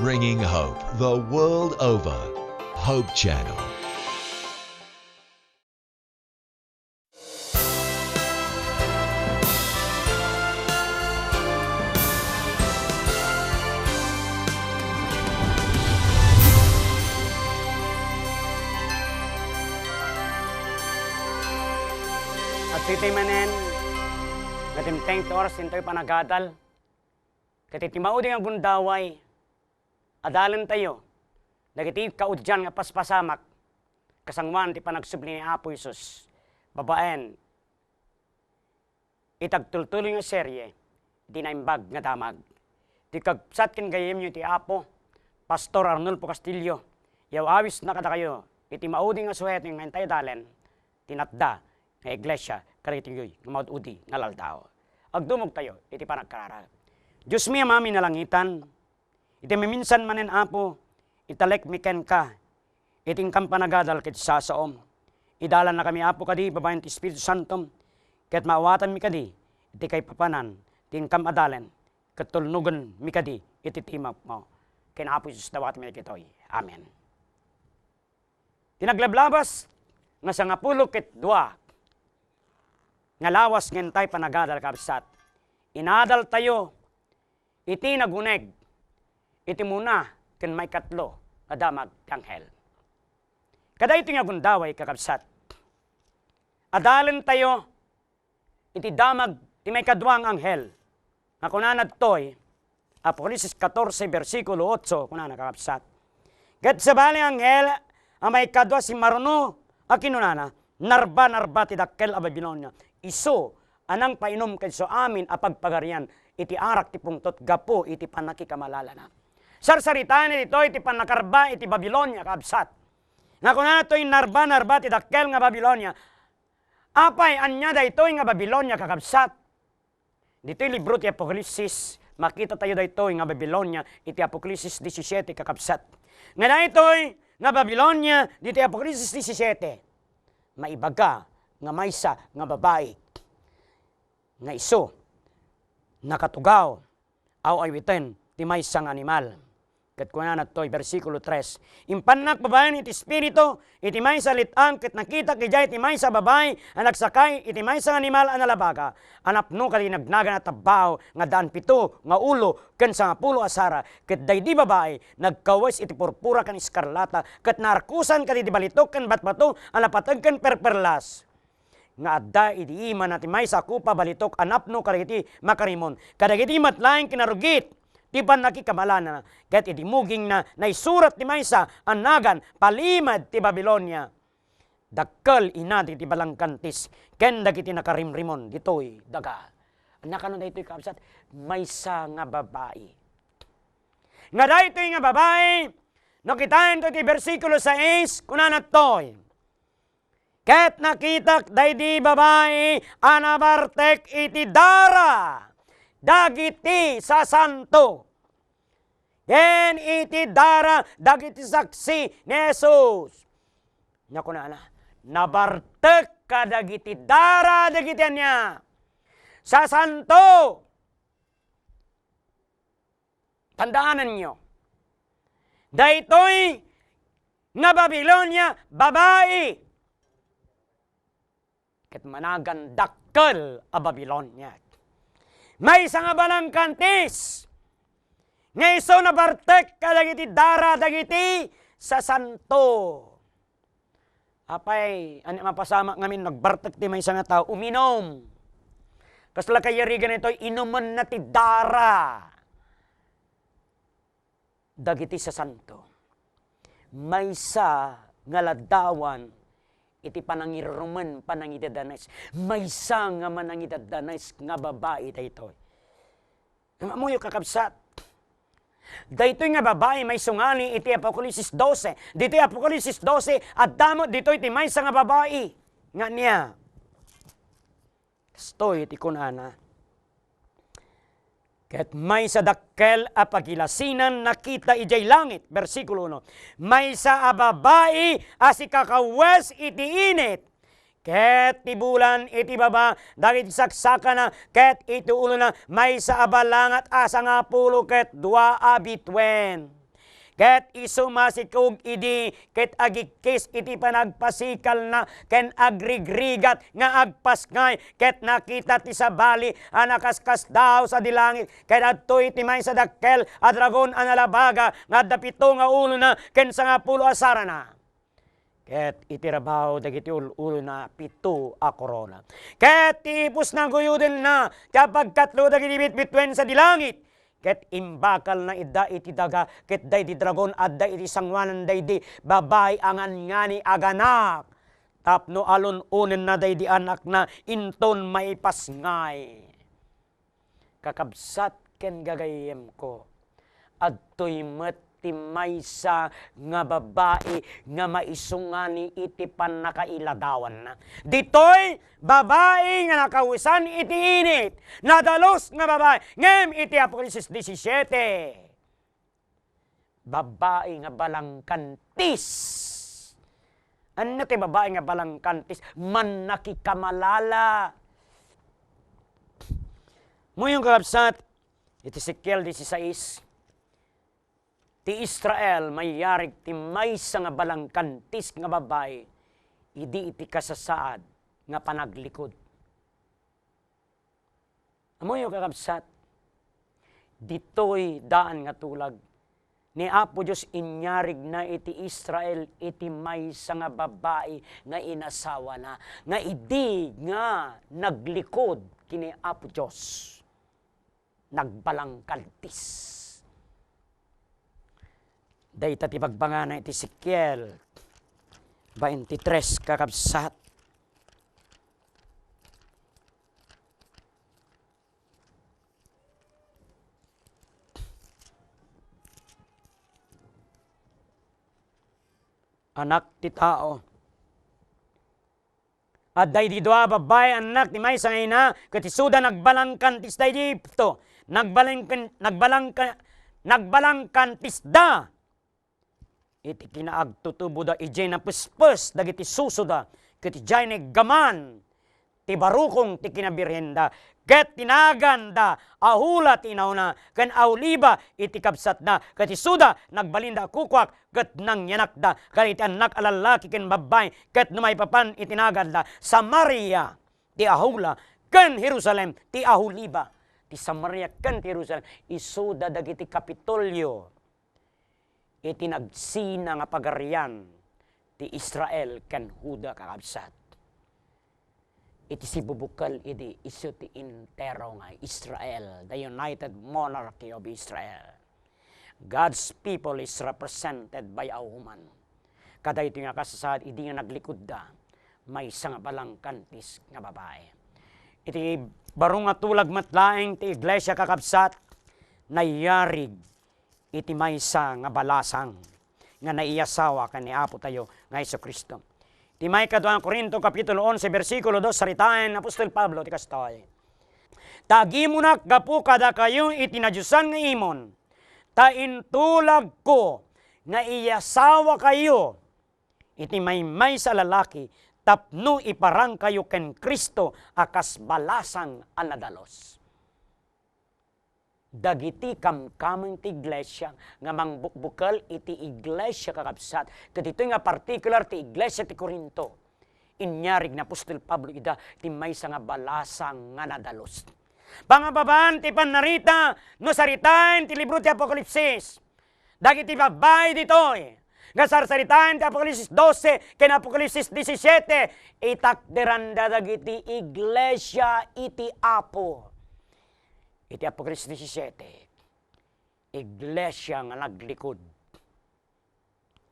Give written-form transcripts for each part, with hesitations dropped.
bringing hope the world over. Hope Channel. At titimanen, natimteng to oras into'y panagadal. Katitimauding ang bundaway, adalan tayo, nagiti kaudyan nga paspasamak, kasangwan ti panagsubli ni Apo Isus, babaen, itagtultuloy nga serye, di naimbag nga damag. Ti kagsat kin gayem nyo ti Apo, Pastor Arnulfo Castillo, yaw awis na kada kayo, iti mauding nga suhet ng mentay dalen, tinatda, nga iglesia, karitingyoy, nga maududi, nga laldao. Agdumog tayo, iti panagkararag. Diyos mi amami nalangitan, iti miminsan manen Apo, italek miken ka, iting kampanagadal ket sasaom. Idalan na kami Apo kadi, babayan ti Espiritu Santom, ket maawatan mi kadi, iti kay papanan, ting kamadalen, ket tulnugan mi kadi, iti timap mo. Ken Apo Isus dawat mi kitoy. Amen. Tinaglablabas, nga sa 12 nga lawas ngentay panagadal kabsat. Inadal tayo, iti naguneg, iti muna, ken may katlo, adamag anghel. Kada iti nga gundaway kakabsat. Adalan tayo, iti damag, iti may kadwang anghel. Nga kunanad to'y, Apokalisis 14, versikulo 8, kunana kakabsat. Ket sa bali anghel, ang may kadwa si Maruno, akinunana, narba ti dakkel a Babilonia. Iso, anang painom kadso amin a pagpagarian, iti arak ti pungtot gapo iti panakikamalala. Sarsaritaan ito iti panakarba iti Babilonia kaabsat. Nga kuna ito'y narba ti dakkel nga Babilonia. Apay anya da ito'y nga Babilonia kakabsat. Dito'y libro ti Apokalisis, makita tayo da ito'y nga Babilonia iti Apokalisis 17 kakabsat. Nga na ito'y nga Babilonia dito Apokalisis 17. Maibaga nga maysa nga babae nga iso nakatugaw aw aywiten ti maysa nga animal. Ket kunan toy bersikulo 3. Impanak babaen iti espiritu iti maysa litang ket nakita kijay iti maysa babae ang nagsakay iti maysa nga animal ang nalabaga. Anapno kadi nagnagan at tabaw nga daan pito nga ulo ken 10 asara ket daydi babae nagkawes iti purpura ken iskarlata ket narkusan kadi di balitok ken batbato ang napateg ken perperlas. Nga adda iti ima na ti maysa kupa balitok anapno kariti makarimon. Kadagiti matlaing kinarugit ti panakikamalana ket iti muging na naisurat ti maysa anagan palimad ti Babilonia. Dakkel inati ti balangkantis ken dagiti nakarimrimon ditoy daga. Nakano daytoy kabsat maysa nga babae. Nga daytoy nga babae no kitain to ti bersikulo 6 kunana toy. Ket nakitak daydi babae anabartek iti dara dagiti sa santo. Ken iti dara dagiti saksi ni Jesus. Nya kunana nabartek kadagiti dara dagiti anya sa santo. Tandaanan nyo. Daytoy nga Babilonia babae. Ket managan dakkel a Babilonia. May nga balangkantis. Nga iso na bartek kadagiti dara dagiti sa santo. Apay, ani mapasama ngamin nagbartek ti may nga tao uminom. Kasla kayarigan ito inuman na ti dara dagiti sa santo. Maysa nga ladawan iti panangiruman panangidadanes. Maysa nga manangidadanes nga babae daytoy. Nga amoy kakabsat. Daytoy nga babae may sungali iti Apokalisis 12. Dito'y Apokalisis 12 at damo dito'y iti maysa nga babae nga niya. Stoy iti kunana. Ket may sa dakkel a pagilasinan nakita ijay langit. Versikulo 1. May sa babae asi kakawes iti init. Ket ti bulan iti baba dagiti saksaka na ket iti ulo na may sa abalangat asa nga pulo ket 2 abitwen. ket isumasikog idi ket agikis iti panagpasikal na ken agrigrigat nga agpasngay ket nakita ti sabali anakaskas daw sa dilangit ket adtoy iti may sa dakkel a dragon analabaga nga dapito nga ulo na ken 10 asara na. Ket itirabaw dagiti ulo na 7 a korona. Ket tipos na guyuden na kapag katlo dagiti bitbitwen sa dilangit. Ket imbakal na idda iti daga ket day di dragon adda iti sangwanan day di babay angan ngani aganak. Tapno alon unen na day di anak na inton maipasngay. Kakabsat ken gagayem ko. Adtoy met ti maysa nga babae nga maisungani iti panakailadawan na. Ditoy babae nga nakawisan iti init. Nadalos nga babae. Ngem iti Apokalisis 17. Babae nga balangkantis. Ano ti babae nga balangkantis? Man nakikamalala. Muyong kakabsat, iti Ezekiel 16. Ti Israel mayarig ti maysa nga balangkantis nga babae idi iti kasasaad nga panaglikod. Amoy kakabsat, ditoy daan nga tulag ni Apo Diyos inyarig na iti Israel iti maysa nga babae nga inasawa na nga idi nga naglikod kini Apo Diyos nagbalangkantis. Dayta ti pagbangana iti Ezekiel 23 kakabsat. Anak ti tao. At day di dua babay anak ti maysa nga ina ket isuda nagbalangkantis day dipto. Nagbalangkantis da. Iti kinaagtutubo da ijay na puspus dagiti susuda ket ijay ni gaman ti barukong ti kinabirhenda ket tinagan da ahula ti inauna ken auliba iti kabsat da ket isuda nagbalinda kukwak ket nangyanak da ket iti anak a lalaki ken babay ket numaypapan itinagan da Samaria ti ahula ken Jerusalem ti ahuliba. Ti Samaria ken ti Jerusalem isuda dagiti Kapitolyo iti nagsina nga pagarian ti Israel ken Huda kakabsat. Iti sibubukal iti isu ti intero nga Israel, the United Monarchy of Israel. God's people is represented by a woman. Kada ito nga kasasaad, iti nga naglikod da, may nga balangkantis nga babae. Iti barong nga tulag matlaeng ti iglesia kakabsat, nayarig iti maysa nga balasang nga naiyasawa kan ni Apo tayo nga Jesucristo. Ti may kadwa Korinto kapitulo 11 bersikulo 2 saritain Apostol Pablo ti kastoy. Tagimunak gapu kada kayo iti nadyusan nga imon. Ta intulag ko nga iyasawa kayo iti may sa lalaki tapno iparang kayo ken Kristo akas balasang anadalos. Dagiti kamkamang ti iglesia nga mangbukbukal iti iglesia kakabsat. Ket ito nga particular ti iglesia ti Corinto. Inyarig na Apostol Pablo ida ti maysa nga balasang nga nadalos. Pangababaan ti panarita no saritain ti libro ti Apokalipsis. Dagiti babay ditoy. Nga sarsaritain ti Apokalipsis 12 ken Apokalipsis 17 itakderanda dagiti iglesia iti Apo. Iti Apokalips 17, iglesia nga naglikod.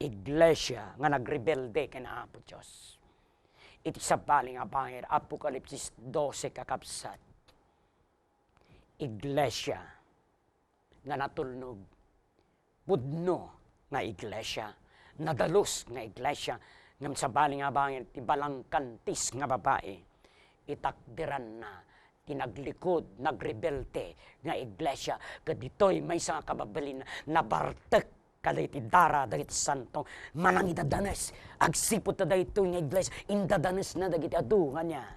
Iglesia nga nagrebelde kina Apo Diyos. Iti sabali nga bangir, Apokalips 12 kakabsat. Iglesia nga natulnog. Pudno nga iglesia. Nadalos nga iglesia. Ngam sabali nga bangir, ti balangkantis nga babae. Itakdiran na tinaglikod, nagrebelte nga iglesia. Kaditoy may sa kababalin na bartek kaday ti dara dagiti santo. Manang idadanes. Agsipot na dahito nga iglesia. Indadanes na dagiti adu nga niya.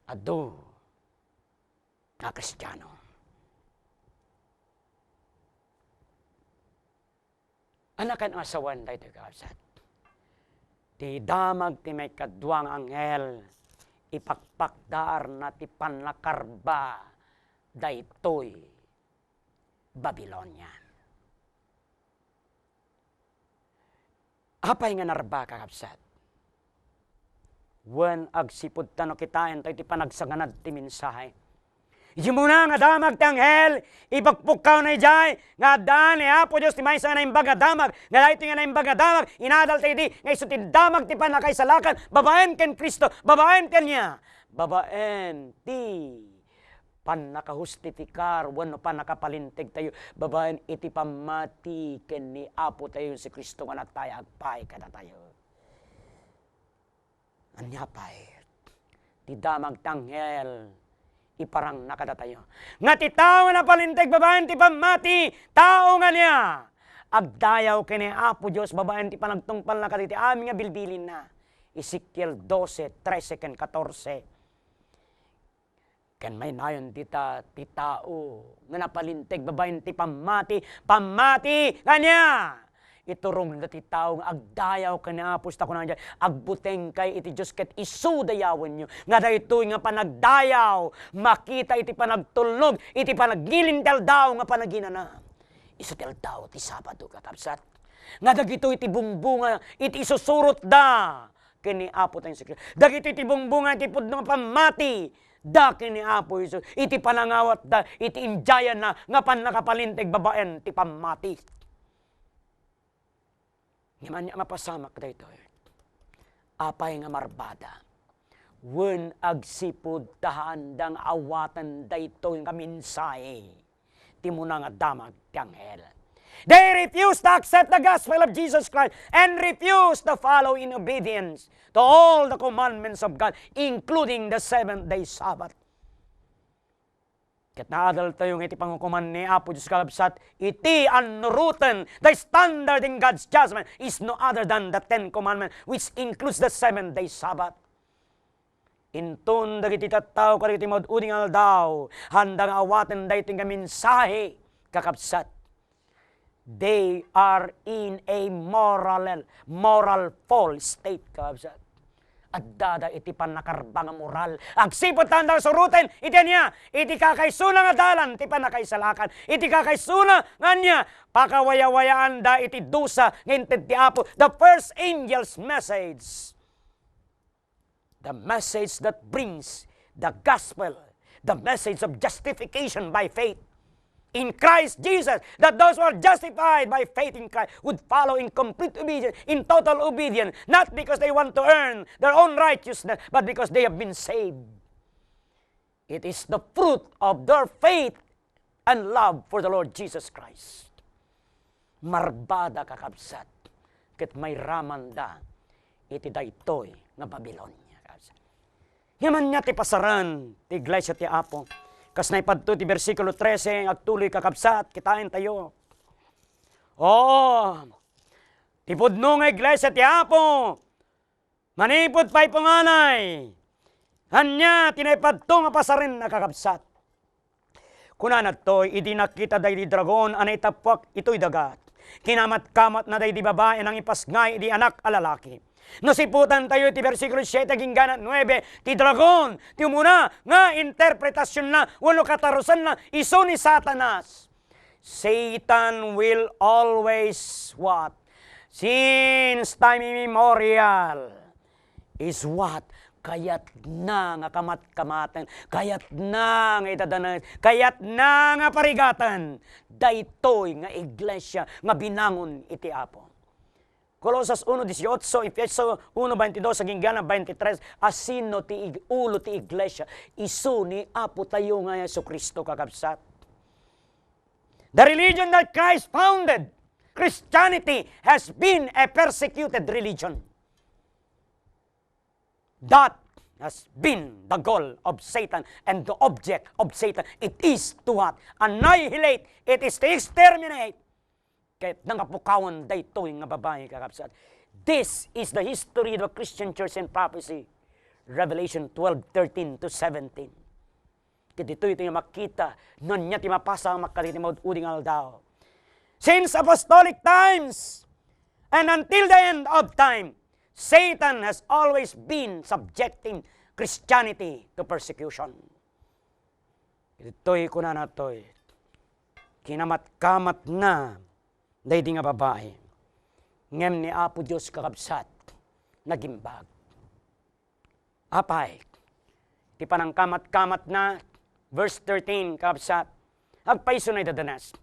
Adu nga Kristiyano. Anakan ang asawan daytoy kakabsat. Ti damag ti may kadwang anghel, ipakpakdaar na ti panlakarba daytoy Babylonia. Apay nga narba kakabsat? Wen agsipud tano kitain tayo ti panagsaganad ti mensahe. Iti muna nga damag ti anghel, ipagpukaw na ijay, nga daan ni Apo Diyos ti maysa nga naimbaga damag, nga dahito nga naimbaga damag, inadal tayo di, nga iso ti damag ti panakaisalakan, babaen ken Kristo, babaen ken niya, babaen ti panakajustifikar, wano panakapalintig tayo, babaen iti pamati ken ni Apo tayo si Kristo nga natay agpay kada tayo. Anyapay, ti damag tanghel, iparang nakada tayo. Nga ti tao na palintig, babaen ti pamati, tao nga niya. Agdayaw kini Apo Diyos, babaen ti panagtungpal na kaditi, aming nga bilbilin na. Ezekiel 12, 13, ken 14. Ken may nayon dita, ti tao, nga napalintig, babaen ti pamati, pamati nga niya. Iturong na ti tao nga agdayaw ka na pusta ko na dyan, agbuteng kay iti Diyos ket isu dayawan nyo. Nga daytoy nga panagdayaw, makita iti panagtulnog, iti panaggilintel daw nga panaginana. Isutel daw ti Sabado kakabsat. Nga dagito iti bungbunga, iti isusurot da. Kini Apo tayong sikri. Dagito iti bungbunga, iti pudno pamati. Da kini Apo Isus, iti panangawat da, iti injayan na, nga panakapalintig babaen, ti pamati. Ngaman niya mapasamak dayto. Apay nga marbada. Wen agsipud tahandang awatan dayto nga minsahe. Ti muna nga damag ti anghel. They refuse to accept the gospel of Jesus Christ and refuse to follow in obedience to all the commandments of God, including the seventh-day Sabbath. Ket naadal tayo nga iti pangukuman ni Apo Diyos kakabsat, iti unwritten, the standard in God's judgment is no other than the 10 Commandments, which includes the 7-day Sabbath. Intun dagiti tattao kadagiti maududing aldaw, handang awaten daytoy nga mensahe kakabsat. They are in a moral fall state kakabsat. Addada iti panakarbang moral. Agsipot tanda suruten, iti niya, iti kakaysuna nga dalan, iti panakaisalakan, iti kakaysuna nga niya, pakawayawayaan da iti dusa, nginted ti Apo, the first angel's message. The message that brings the gospel, the message of justification by faith in Christ Jesus, that those who are justified by faith in Christ would follow in complete obedience, in total obedience, not because they want to earn their own righteousness, but because they have been saved. It is the fruit of their faith and love for the Lord Jesus Christ. Marbada kakabsat, ket may ramanda, iti daytoy nga Babylonia. Yaman niya ti pasaran, ti iglesia ti Apo. Kas na ipadto ti versikulo 13, agtuloy kakabsat, kitain tayo. Oo, ti pudno nga iglesia ti Apo, manipod pa'y panganay, hanya tinaipadto nga pasarin na kakabsat. Kunanat to'y, iti nakita day di dragon, anay tapwak, ito'y dagat. Kinamat-kamat na day di babae, nang ipasngay, di anak alalaki. Nasiputan tayo ti versikulo 7 hinggan 9, ti dragon, ti umuna nga interpretasyon na, wano katarusan na, iso ni Satanas. Satan will always what? Since time immemorial is what? Kayat na nga kamat-kamatan, kayat na nga itadanan, kayat na nga parigatan, daytoy nga iglesia nga binangon iti Apo. Colosas 1:18, Efeso 1:22, saging gana 23, asino ti ulo ti iglesia, isu ni Apo tayo nga Yesu Kristo kakabsat. The religion that Christ founded, Christianity, has been a persecuted religion. That has been the goal of Satan and the object of Satan. It is to what? Annihilate. It is to exterminate. Kahit nangapukawan daytoy nga babae kakabsat. This is the history of the Christian church and prophecy. Revelation 12:13 to 17. Kaya dito yung makita, nun niya ti mapasa ang makaliti maududing aldaw. Since apostolic times, And until the end of time, Satan has always been subjecting Christianity to persecution. Ito'y kuna na to'y kinamat-kamat na dahil nga babae. Ngem ni Apo Diyos kakabsat, nagimbag. Apay, ti panang kamat-kamat na, verse 13, kakabsat, agpaiso na idadanas.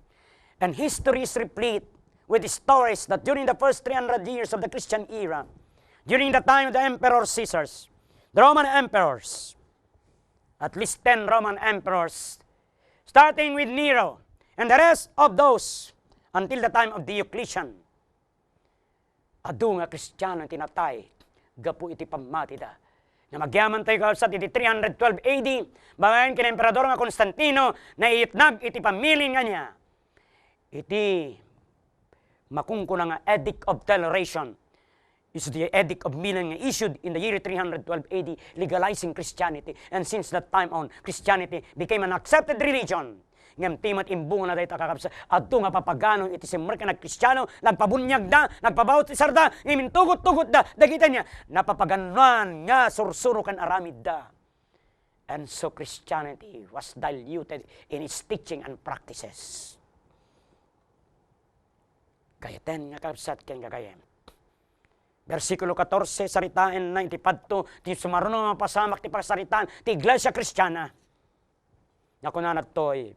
And history is replete with stories that during the first 300 years of the Christian era, during the time of the Emperor Caesars, the Roman emperors, at least 10 Roman emperors, starting with Nero, and the rest of those until the time of Diocletian. Adu nga Kristiyano tinatay, gapu iti pamatida. Na magyaman tayo kalsat iti 312 AD, bangayan kina Emperador nga Constantino, na iitnag iti pamilin nga niya. Iti makungkuna nga Edict of Toleration, is the Edict of Milan nga issued in the year 312 AD, legalizing Christianity. And since that time on, Christianity became an accepted religion. Ngam timat imbunga na dahi takakapsa, adto nga papaganon iti simmer ka nagkristyano, nagpabunyag da, nagpabawt isar da, imintugot-tugot da, dagita niya, napapaganon nga sursuro kan aramid da. And so Christianity was diluted in its teaching and practices. Kayaten nga kapsat ken gagayem. Versikulo 14, saritaan na iti padto, ti sumarunong nga pasamak ti pasaritaan, ti Iglesia Kristiyana. Nakunanat to'y,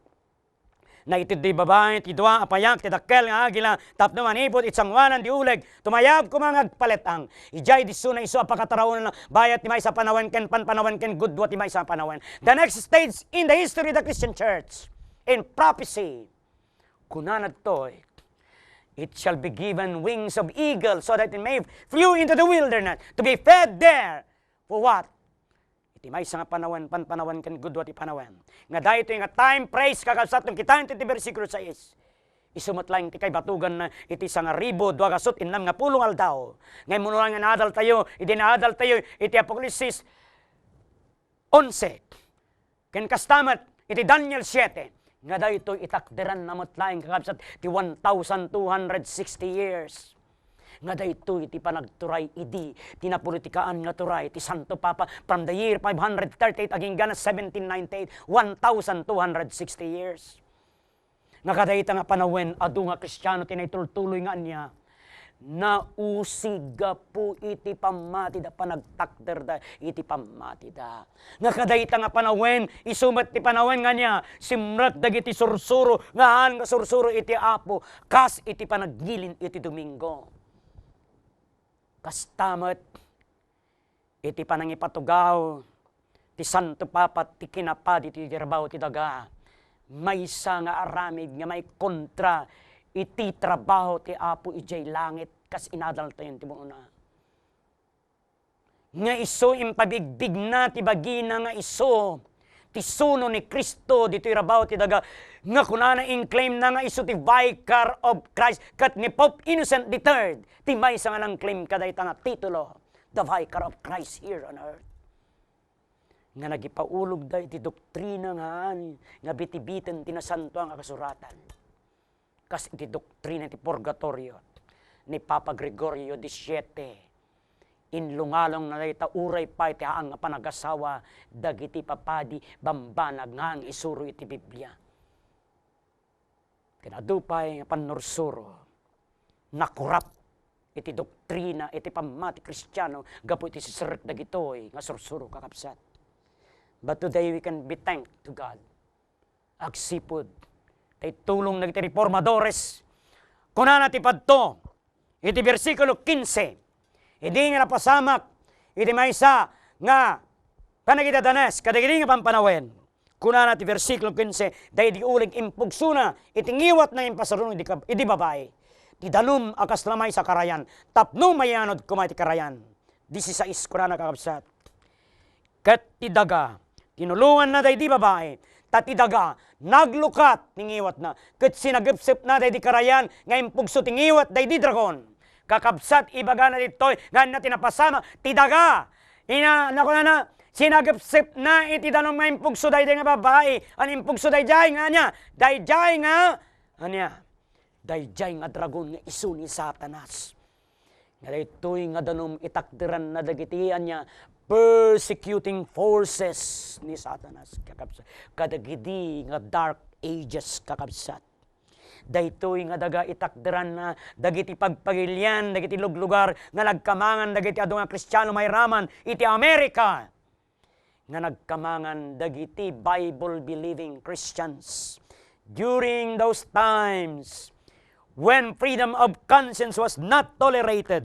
na iti di babae, ti dua, apayak, ti dakkel nga agila, tapno manipot, itsangwanan di uleg, tumayab kumangag paletang. Ijay di suna iso apakatarawan na bayat ti may sa panawan ken panpanawan ken gudwa ti may sa panawan. The next stage in the history of the Christian Church, in prophecy, kunanat to'y, it shall be given wings of eagle so that it may flew into the wilderness to be fed there. For what? Iti may nga panawan, panpanawan kan gudwa ti panawan. Nga dahil ito nga time praise kakasat ng kita iti versikulo 6. Isumatlang ti kay batugan na iti nga ribo, duagasot, inam nga pulong aldaw. Ngayon mo nga naadal tayo, iti naadal tayo, iti Apokalisis 11. Ken kastamat, iti Daniel 7. Nga dahil ito itakderan na matlaing kakabsat ti 1,260 years. Nga dahito iti panagturay idi, tinapolitikaan nga turay, ti Santo Papa, from the year 538 aging ganas 1798, 1,260 years. Nga kadahita nga panawen, adu nga Kristiyano, tinaytultuloy nga niya, nausiga po iti pamatida, panagtakder da iti pamatida. Nga kadahita nga panawen, isumat ti panawen nga niya, simrat dagiti sursuro, ngahan nga sursuro iti apo, kas iti panaggilin iti Domingo. Kastamat, iti panangipatugaw, ti Santo Papa, ti kinapad, iti trabaho, ti daga, may isa nga aramid, nga may kontra, iti trabaho, ti Apo, ijay langit, kas inadal tayo, ti muna. Nga iso, impabigdig na, ti bagina nga iso, ti suno ni Kristo, dito trabaho, ti daga, nga kunana in-claim na nga iso ti Vicar of Christ, kat ni Pope Innocent III, ti may sa nga lang claim kaday nga titulo, the Vicar of Christ here on earth. Nga nagipaulog da iti doktrina nga bitibiten tinasanto ang kasuratan. Kas iti doktrina ti purgatorio ni Papa Gregorio XVII. Inlungalong na dayta uray pa iti haang nga panagasawa dagiti papadi bambanag nga ang isuro iti Biblia. Kinadupay nga panursuro nakurap iti doktrina iti pamati Kristiyano gapu iti siseret dagitoy nga sursuro kakapsat. But today we can be thanked to God. Agsipod tay tulong nagiti reformadores kunana ti padto iti bersikulo 15. Idi nga napasamak iti maysa nga panagidadanes kadagiti nga pampanawen. Kunana ti versikulo 15, dahi di ulig impugsuna, itingiwat na impasarunong idi babae. Ti dalum akas lamay sa karayan, tapno mayanod kumay ti karayan. 16 kunana kakabsat. Kat ti daga, tinulungan na dahi di babae, tat ti daga, naglukat, tingiwat na. Kat sinagipsip na dahi di karayan, nga impugso tingiwat dahi di dragon. Kakabsat, ibaga na ditoy, nga na tinapasama, ti daga, nakunana, sinagipsip na iti dalong nga impugso day nga babae. Ang impugso day nga niya. Day nga, anya, day nga dragon nga iso ni Satanas. Nga daytoy nga danom itakdiran na dagitian niya persecuting forces ni Satanas kakabsat. Kadagidi nga dark ages kakabsat. Daytoy nga daga itakdiran na dagiti pagpagilyan, dagiti luglugar nga nagkamangan dagiti adu nga Kristiyano mayraman iti Amerika. Nga nagkamangan dagiti Bible-believing Christians. During those times when freedom of conscience was not tolerated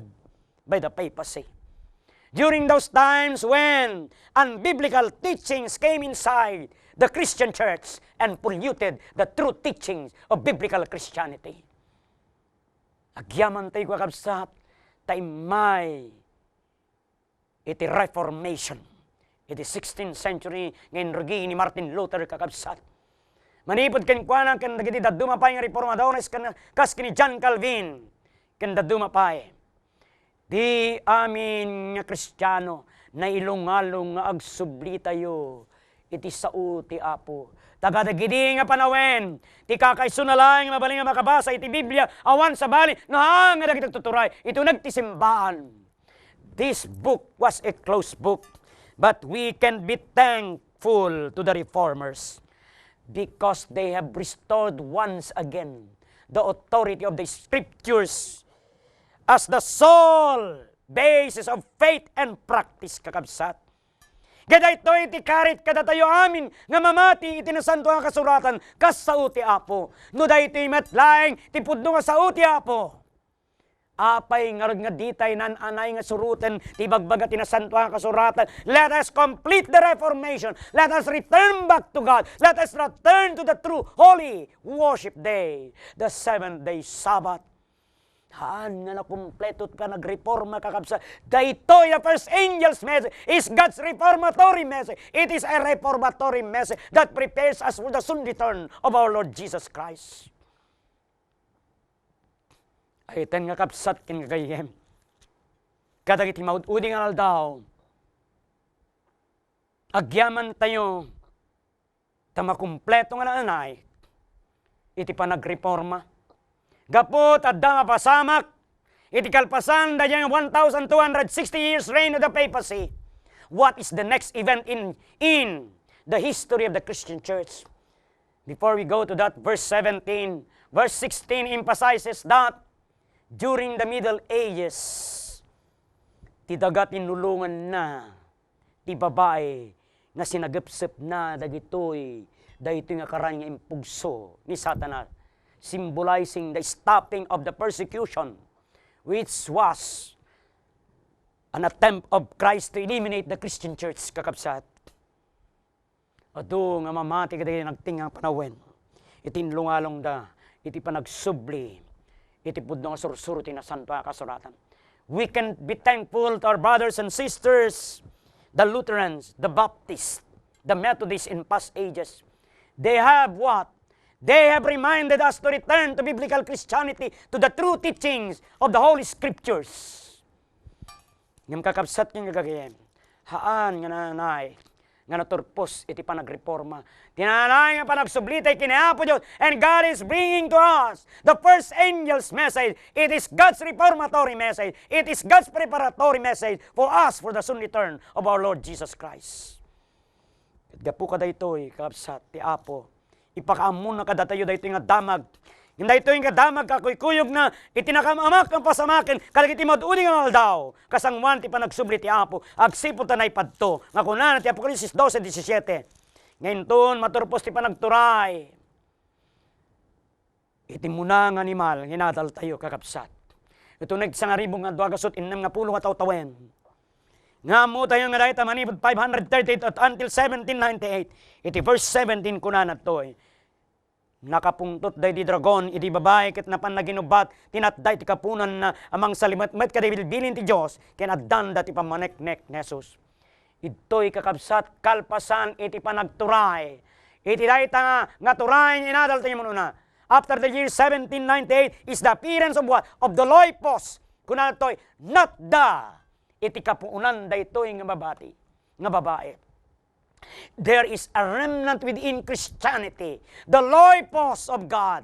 by the papacy. During those times when unbiblical teachings came inside the Christian church and polluted the true teachings of biblical Christianity. Agyaman tayo kakabsat, tayo may iti Reformation. Iti 16th century ngayon regi ni Martin Luther kakabsat. Manipod ken kuana ken dagiti dadumapay nga reformadores kas kini John Calvin ken dadumapay. Di amin nga Kristiyano na ilungalong nga agsubli tayo iti sao ti Apo. Tagadagidi nga panawen, ti kakaisunalay nga mabaling nga makabasa iti Biblia, awan sa bali, nga dagiti tuturay, ito nagtisimbaan. This book was a closed book, but we can be thankful to the reformers because they have restored once again the authority of the Scriptures as the sole basis of faith and practice kakabsat. Gada ito iti karit kada tayo amin nga mamati iti nasanto nga kasuratan kas sao ti Apo. No da iti matlaeng ti pudno nga sao ti Apo. Apay nga ditay nan anay nga suruten ti bagbaga ti nasanto nga kasuratan. Let us complete the Reformation. Let us return back to God. Let us return to the true holy worship day, the 7th-day Sabbath. Haan nga nakumpletot ka nagreforma kakabsa. Daytoy the first angel's message is God's reformatory message. It is a reformatory message that prepares us for the soon return of our Lord Jesus Christ. Ay ten nga kapsat kin gayem. Kadagiti maud-uding aldaw. Agyaman tayo tamakumpleto nga nanay. Iti pa nagreforma. Gapot at nga pasamak, iti kalpasan da yung 1,260 years reign of the papacy. What is the next event in the history of the Christian church? Before we go to that, verse 17, verse 16 emphasizes that during the Middle Ages, ti daga tinulungan na, ti babae, nga sinagipsip na dagitoy, dagitoy nga karanya impugso ni Satanas, symbolizing the stopping of the persecution, which was an attempt of Christ to eliminate the Christian church, kakabsat. Ado nga mamati kada nagtingang panawen, itinlungalong da, iti panagsubli, iti pudno nga sursuro ti nasanto nga kasuratan. We can be thankful to our brothers and sisters, the Lutherans, the Baptists, the Methodists in past ages. They have what? They have reminded us to return to biblical Christianity, to the true teachings of the Holy Scriptures. Ngam kakabsat ng gagayem, haan nga nanay, nga naturpos iti panagreforma. Tinanay nga panagsublitay kinapo Diyos, and God is bringing to us the first angel's message. It is God's reformatory message. It is God's preparatory message for us for the soon return of our Lord Jesus Christ. Gapu ka daytoy, kakabsat, ti Apo, ipakaamon na kada tayo dayto nga damag. Hindi ito yung kadamag kakuykuyog na itinakamamak ang pasamakin kalagiti mauduni nga aldaw. Kasangwan ti panagsubli ti Apo. Agsipot na ipadto. Nga kunan ti Apokalisis 12:17. Ngayon ton maturpos ti panagturay. Iti muna nga animal hinadal tayo kakapsat. Ito nagsangaribong nga duagasot innam nga pulo nga tawtawen. Nga mo tayo nga dahita manibod 538 at until 1798. Iti verse 17 kunan at to nakapungtot day di dragon, iti babae ket napan naginubat, tinatday ti kapunan na amang salimat-mat kadibilbilin ti Diyos, kinaddan dati pamanek-nek ni Jesus. Ito'y kakabsat, kalpasan, iti panagturay. Iti dayta nga turay ni inadal tayo muna. After the year 1798 is the appearance of what? Of the Loipos. Kunan to'y not the iti kapuunan daytoy nga babati, nga babae. There is a remnant within Christianity, the Loipos of God.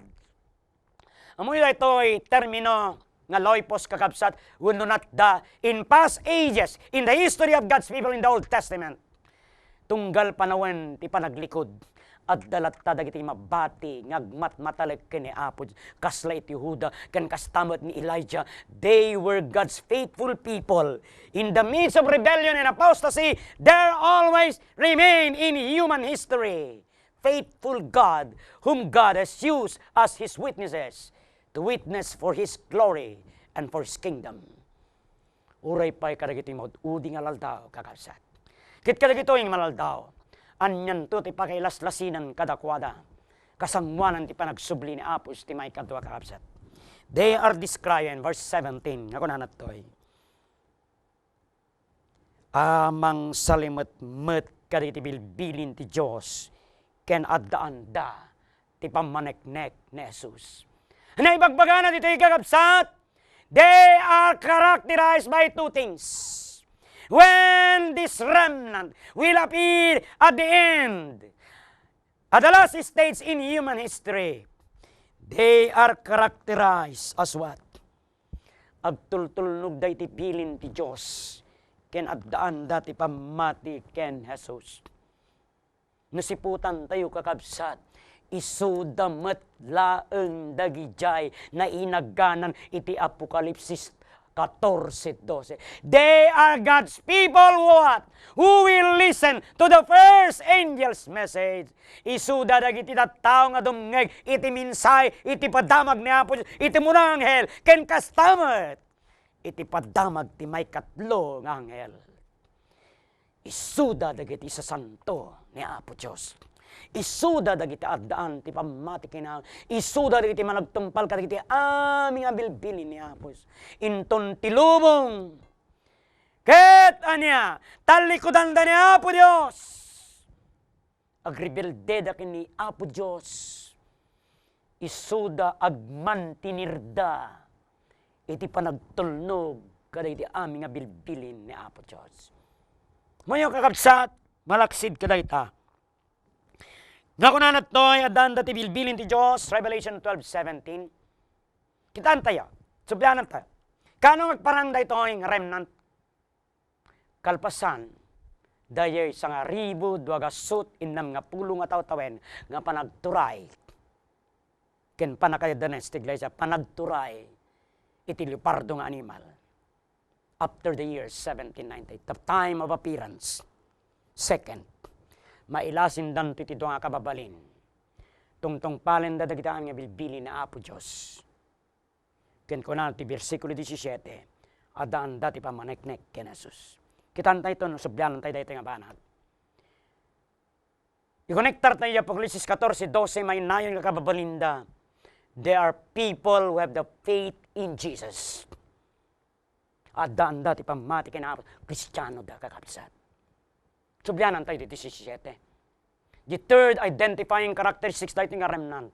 Amoy ito'y termino nga loipos kakabsat wenno not da in past ages in the history of God's people in the Old Testament. Tunggal panawin ti panaglikod at dalatta dagiti mabati ngagmat matalag ken ni Apo kasla iti Huda ken kastamot ni Elijah. They were God's faithful people. In the midst of rebellion and apostasy, there always remain in human history faithful God whom God has used as His witnesses to witness for His glory and for His kingdom. Uray pa'y kadagiti udi nga laldaw kakabsat. Kit kadagito yung malaldaw. Anyan to ti pakailaslasinan kadakwada. Kasangwanan ti panagsubli ni Apos ti may kadwa kakabsat. They are described in verse 17. Ako na natoy. Amang salimot-met kadagiti bilbilin ti Diyos ken addaan da ti pamaneknek ni Jesus. Naibagbagana dito yung kakabsat. They are characterized by two things. When this remnant will appear at the end, at the last stage in human history, they are characterized as what? Agtultulnog da iti pilin ti Diyos, ken addaan da ti pamati ken Jesus. Nasiputan tayo kakabsat, isudamet laeng dagijay na inagganan iti Apokalipsis 14:12. They are God's people what? Who will listen to the first angel's message. Isuda dagiti tattao nga dumngeg iti minsay iti padamag ni Apo iti munang anghel ken kastamet iti padamag ti may katlo nga anghel. Isuda dagiti sa santo ni Apo Dios. Isuda dagiti addaan ti pamati kinahanglan. Isuda dagiti managtumpal kadagiti aming abilbilin ni Apos. Inton ti lubong. Ket anya talikudan da ni Apo Dios. Agrebelde da kini Apo Dios. Isuda agmantinirda iti panagtulnog kadagiti aming abilbilin ni Apo Dios. Mayo kakabsat malaksid kadayta. Nga kunanat to'y adan dati bilbilin ti Diyos, Revelation 12:17. Kitaan tayo, subyanan tayo. Kano magparang da ito'y remnant? Kalpasan, dayay sa nga ribu, duagasut, inam nga pulong nga tawen, nga panagturay. Ken panakayadanes, tiglay siya, panagturay, iti leopardo nga animal. After the year 1790, the time of appearance. Second, mailasin dan titito nga kababalin. Tungtong palen dadagitaan nga bilbili na Apo Diyos. Ken kunan ti versikulo 17, adaan dati pa maneknek ken Jesus. Kitan tayo ito, subyanan tayo dito nga banat. I-connectar tayo Apokalisis 14:12, may nayon nga kababalinda. There are people who have the faith in Jesus. Adaan dati pa mati ken Apo, Kristiyano da kakabsat. Subyanan tayo dito 17. The third identifying characteristics dito nga remnant.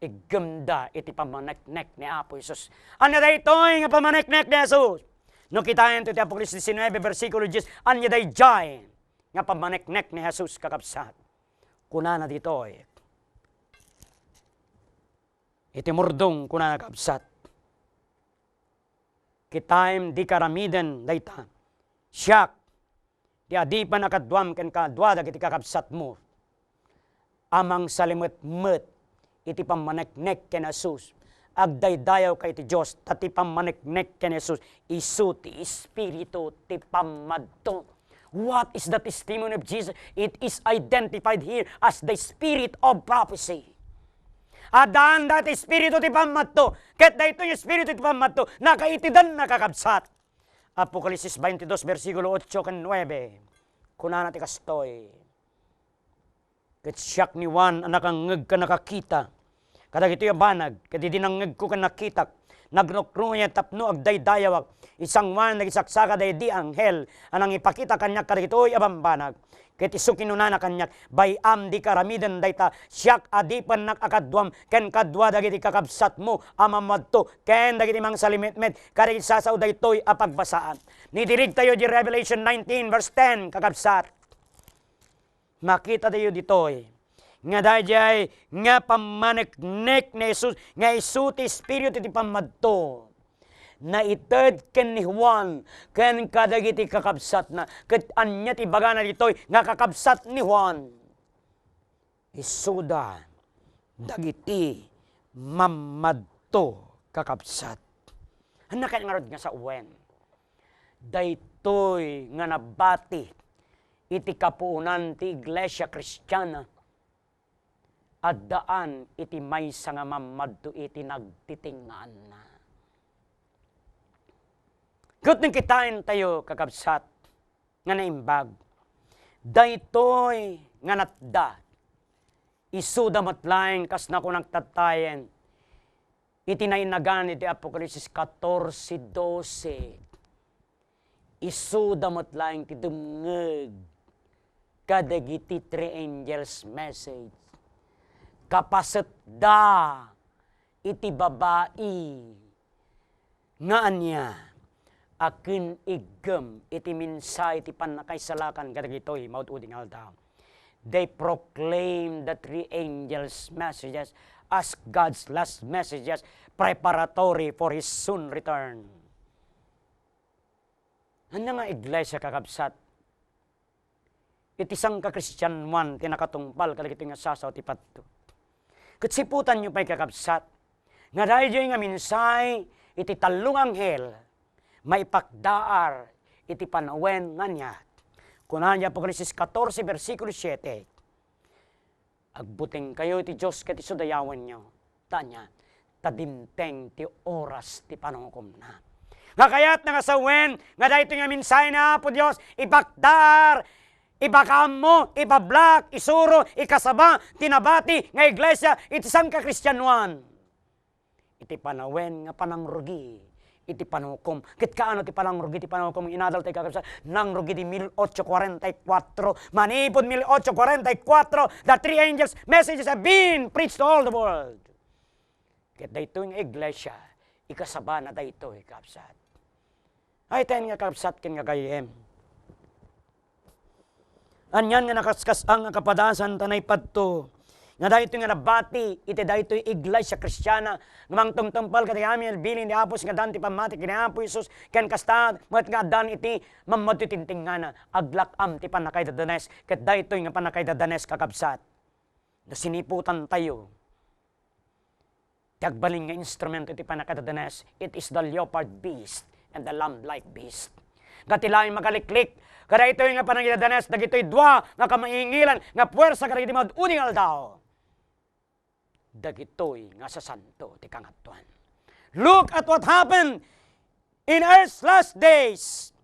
Igamda iti pamaneknek ni Apo Jesus. Anya da ito nga pamaneknek ni Jesus? No kitayan ito iti Apokalisis 19, versikulo 10, anya da ijay nga pamaneknek ni Jesus kakabsat. Kunana dito iti murdong kunana kakabsat. Kitayem di karamiden dayta. Siyak di adipan akadwam ken kadwada iti kakabsat mo. Amang salimot-met iti pamaneknek ken Jesus. Agdaydayaw kay ti Dios tati pamaneknek ken Jesus. Isu ti espiritu ti pamadto. What is the testimony of Jesus? It is identified here as the spirit of prophecy. Adaan dati espiritu ti pamadto. Ket dayto yung espiritu ti pamadto nakaitidan nakakabsat. Apokalisis 22, versikulo 8 ken 9. Kunana ti kastoy. Ket siyak ni Juan anak ang ngeg ka nakakita. Kadag ito yung banag. Ket di nangeg ko ka nakitak. Nagnokruya tapno agdaydayawak. Isang Juan nagisaksaka day di anghel. Anang ipakita kanyak kadag ito yung abambanag. Ket isu kinunana kanyak bayam di karamidan dayta siyak adipan nakakadwam ken kadwa dagiti kakabsat mo amamadto ken dagiti mang salimetmet kadagiti sasaw daytoy a pagbasaan. Nidirig tayo di Revelation 19 verse 10 kakabsat. Makita tayo ditoy nga dayjay nga pamaneknek ni Jesus nga isu ti espiritu ti pamadto na ited ken ni Juan ken kadagiti kakabsat na ket anya ti bagana ditoy nga kakabsat ni Juan isuda dagiti mamadto kakabsat. Ano kaya nga rod nga sa uwen? Daytoy nga nabati iti kapuunan ti Iglesia Kristiyana at daan iti maysa nga mamadto iti nagtitingaan na. Kat nang kitain tayo kakabsat nga naimbag, daytoy nga natda isuda matlaeng kas na ko nagtatayen itinainagan iti Apokalisis 14:12 isuda matlaeng ti dumngeg kadagiti three angels message kapaset da iti babai nga anya akin igem iti minsay iti panakaisalakan kadagitoy maud uding aldaw. They proclaim the three angels' messages as God's last messages preparatory for His soon return. Ano nga iglesia kakabsat? Iti sang ka-Christian one, tinakatungpal, kalagito nga sasaw, ti patto. Katsiputan nyo pa'y kakabsat, nga dahil nga minsay, iti talong anghel, maipakdaar, iti panawen nga niya. Kunanya Apokalisis 14, versikulo 7, agbuting kayo iti Diyos ket isudayawan nyo. Tanya, tadimteng ti oras ti panungkom na. Nga kayat nga sawen, nga dahito nga minsay na po Diyos, ibakdar, ibakam mo, ibablak, isuro, ikasaba, tinabati, nga iglesia, iti sang ka-Kristyanuan. Iti panawen nga panangrugi, iti panukom. Kit kaano ti panangrugi, ti panukom, inadal tayo kakabsat, nangrugi di 1844, manipod 1844, the three angels' messages have been preached to all the world. Kit dayto yung iglesia, ikasaba na dayto, kakabsat. Ay tayo nga kakabsat, kin nga kayem. Anyan nga nakaskas ang kapadasan tanay padto. Nga dahito nga nabati, iti dahito yung iglesia kristyana, ngamang tungtumpal katayami bilin di apos nga dan ti pamati kina Apo Isus, ken kasta, mat nga dan iti mamatutinting nga na, aglakam ti panakay dadanes, ket dahito yung panakay dadanes kakabsat. Na siniputan tayo, tagbaling nga instrumento iti panakay dadanes, it is the leopard beast and the lamb-like beast. Katilaing magaliklik, kada ito yung nga panangidadanes, dagito'y dua nga kamaingilan, nga puwersa kada iti mga uning aldaw. Dagitoy nga sa santo ti kangatuan. Look at what happened in earth's last days.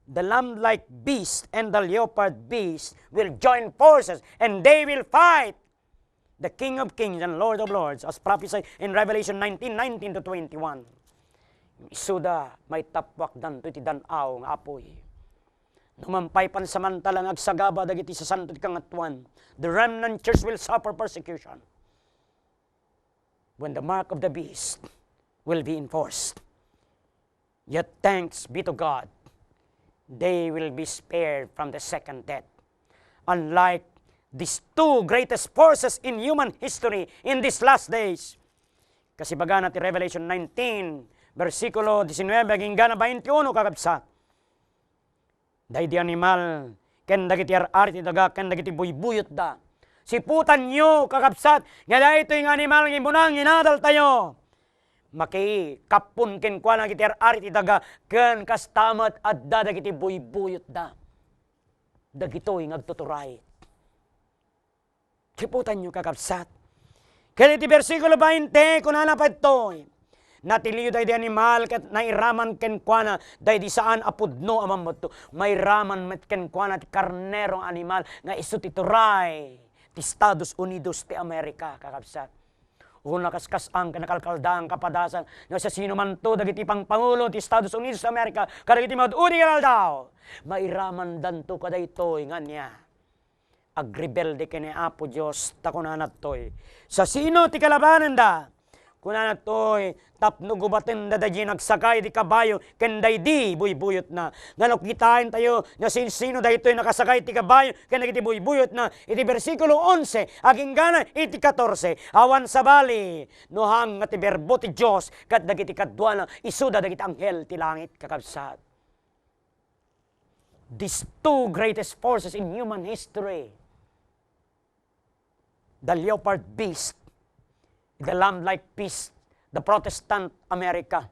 The lamb-like beast and the leopard beast will join forces and they will fight the King of Kings and Lord of Lords as prophesied in Revelation 19:19-21. Isuda may tapwak danto iti danaw nga apoy. Numampay pansamantalang agsagaba dagiti sa santo ti kangatuan. The remnant church will suffer persecution when the mark of the beast will be enforced. Yet thanks be to God, they will be spared from the second death. Unlike these two greatest forces in human history in these last days. Kasi baga natin Revelation 19, versikulo 19, hingga na 21, kakabsat. Dahil di animal, ken dagiti ar-ari ti daga, ken dagiti buybuyot da. Siputan nyo, kakabsat, nga dahil ito yung animal ng imunang inadal tayo. Maki, kapun ken kwa na giti ar-ari ti daga, ken kastamat at da dagiti buybuyot da. Dagito yung agtuturay. Siputan nyo, kakabsat. Kaya iti versikulo 20, kunana pa ito, natiliyo day di animal ket nairaman ken kuana day di saan apudno amam moto may raman met ken kuana ti karnerong animal nga isu ti turay ti Estados Unidos ti Amerika kakabsat. Una kaskas ang kanakalkaldang kapadasan nga sa sino man to dagiti pangpangulo ti Estados Unidos ti Amerika kadagiti madudi daw mairaman danto kadaytoy nga niya agrebelde kene Apo Dios takunanat toy sa sino ti kalabanan da Kuna na to'y tapno gubatin da di nagsakay di kabayo, kenday di buybuyot na. Nga kitain tayo, nga sino da ito'y nakasakay ti kabayo, kenday iti buybuyot na. Iti versikulo 11, aging gana iti 14, awan sa bali, nohang nga ti berbo ti Diyos, kat dagiti kadwa na isuda dagiti anghel ti langit kakabsat. These two greatest forces in human history, the leopard beast, the lamb-like beast, the Protestant America,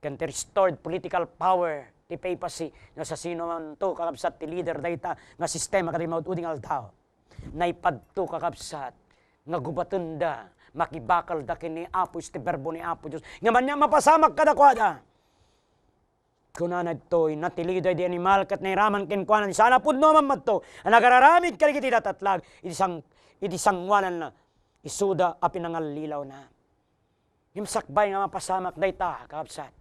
can the restored political power, ti papacy, nga sa sino man to kakabsat ti leader dayta, nga sistema kati maududing aldaw, naipadto kakabsat, nga gubatunda, makibakal da kini Apo, ti berbo ni Apo Diyos, nga man niya mapasamak kadakwada. Kunanad to'y natiliday di animal kat nairaman kinkwanan di sana pudno man matto ang nagararamid kaligiti datatlag iti sangwanan na isuda a pinangalilaw na yung sakbay nga mapasamak dayta kakabsat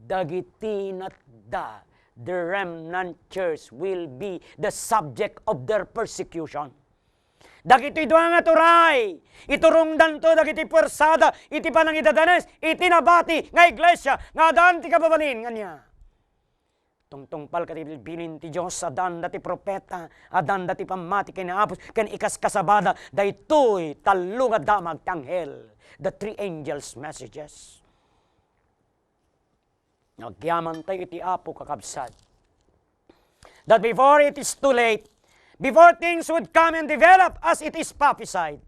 dagiti natda the remnant church will be the subject of their persecution. Dagiti doa nga turay, iturungdan to dagiti puwersada, iti panang idadanes, iti nabati nga iglesia, nga daan ti kababalin, nga niya. Tungtungpal kati bilin ti Diyos, adan dati propeta, adan dati pamati kinaapos, kan ikas kasabada, daytoy talo nga damag tanghel, the three angels' messages. Nagyaman tayo iti Apo kakabsat. That before it is too late, before things would come and develop as it is prophesied,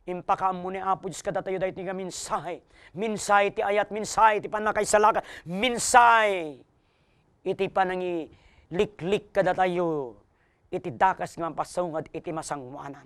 impakaam mo ni Apo Diyos kada tayo dahil nga minsay, minsay ti ayat, minsay ti panakay salakat, minsay iti panangi liklik kada tayo, iti dakas nga pasungad, iti masangwanan.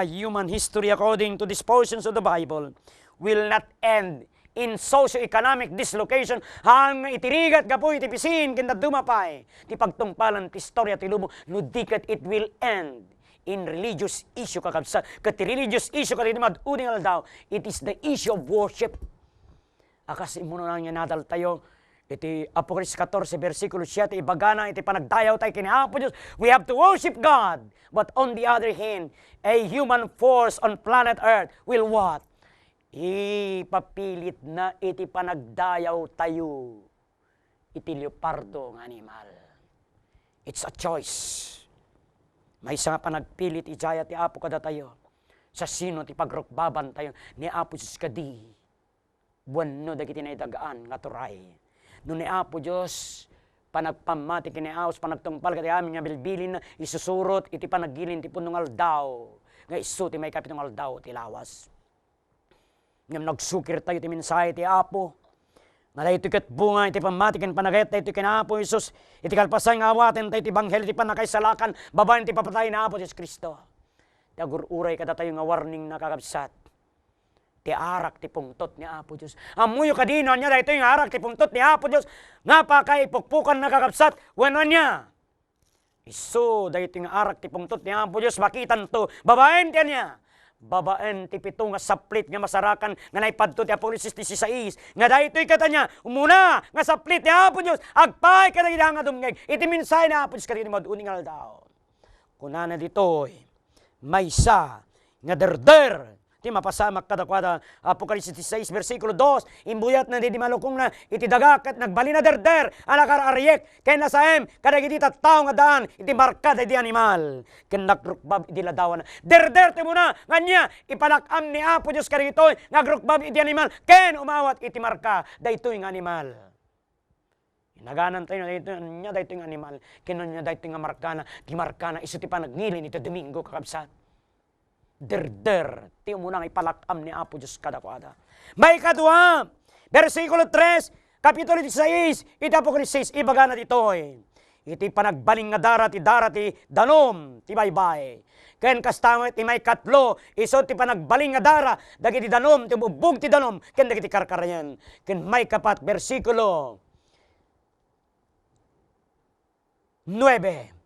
Human history according to these portions of the Bible will not end in socio-economic dislocation hang itirigat gapo iti pisin kinda dumapay ti pagtungpalan ti istorya ti lubo no diket it will end in religious issue kakabsat ket ti religious issue ket iti maduding aldaw it is the issue of worship akas imuno na nga nadal tayo iti Apocalypse 14 versikulo 7 ibagana iti panagdayaw tayo kini Apo Dios we have to worship God but on the other hand a human force on planet earth will what? Ipapilit na iti panagdayaw tayo iti leopardo ng animal. It's a choice. May isa nga panagpilit ijaya ti Apo kada tayo sa sino ti pagrukbaban tayo ni Apo Diyos kadi buwan dagiti na idagaan nga turay. No ni Apo Diyos panagpamati kini Aos panagtungpal kati amin nga bilbilin na isusurot iti panagilin ti punong aldaw nga isu ti may kapitong aldaw ti lawas. Ngam nagsukir tayo ti mensahe ti Apo. Nga tayo iti bunga iti pamatikin panagayat tayo iti kinapo Isus. Iti kalpasan nga awaten tayo iti banghel iti panakaisalakan. Babayan ti papatay na Apo Diyos Kristo. Ti agururay kada tayo nga warning nakakabsat. Ti arak ti pungtot ni Apo Diyos. Amuyo kadino niya dahito yung arak ti pungtot ni Apo Diyos. Nga pa kay ipukpukan nakakabsat. Wano niya. Isu dahito yung arak ti pungtot ni Apo Diyos. Makitan to. Babayan ti niya. Babaen ti pito nga saplit nga masarakan nga naipadto ti Apocalypse 16 nga daytoy katanya umuna nga saplit ni Apo Dios agpay kada nga dumngeg iti minsay na Apo Dios kadiri maduning aldaw kunana ditoy maysa nga derder ti mapasamak kadakwada Apocalypse 16 versikulo 2 imbuyat na di malukong na iti dagakat nagbali na derder alakar aryek ken nasaem kadagiti tattao nga daan iti markada iti animal ken nagrukbab iti ladawan derder ti muna nganya ipalakam ni Apo Dios kadagitoy nagrukbab iti animal ken umawat iti marka daytoy nga animal naganan tayo daytoy nya daytoy nga animal ken nya daytoy nga markana ti markana isu ti panagnilin iti Domingo kakabsat derder, ti umunang ipalakam ni Apo Diyos kadakwada. May kadwa, versikulo 3, kapitulo 16, iti Apocalypse 6, ibaga na ditoy. Iti panagbaling nga dara ti danom, ti baybay. Ken kastama ti may katlo, iso ti panagbaling nga dara, dagiti danom, ti bubog ti danom, ken dagiti karkarayan. Ken may kapat, versikulo 9,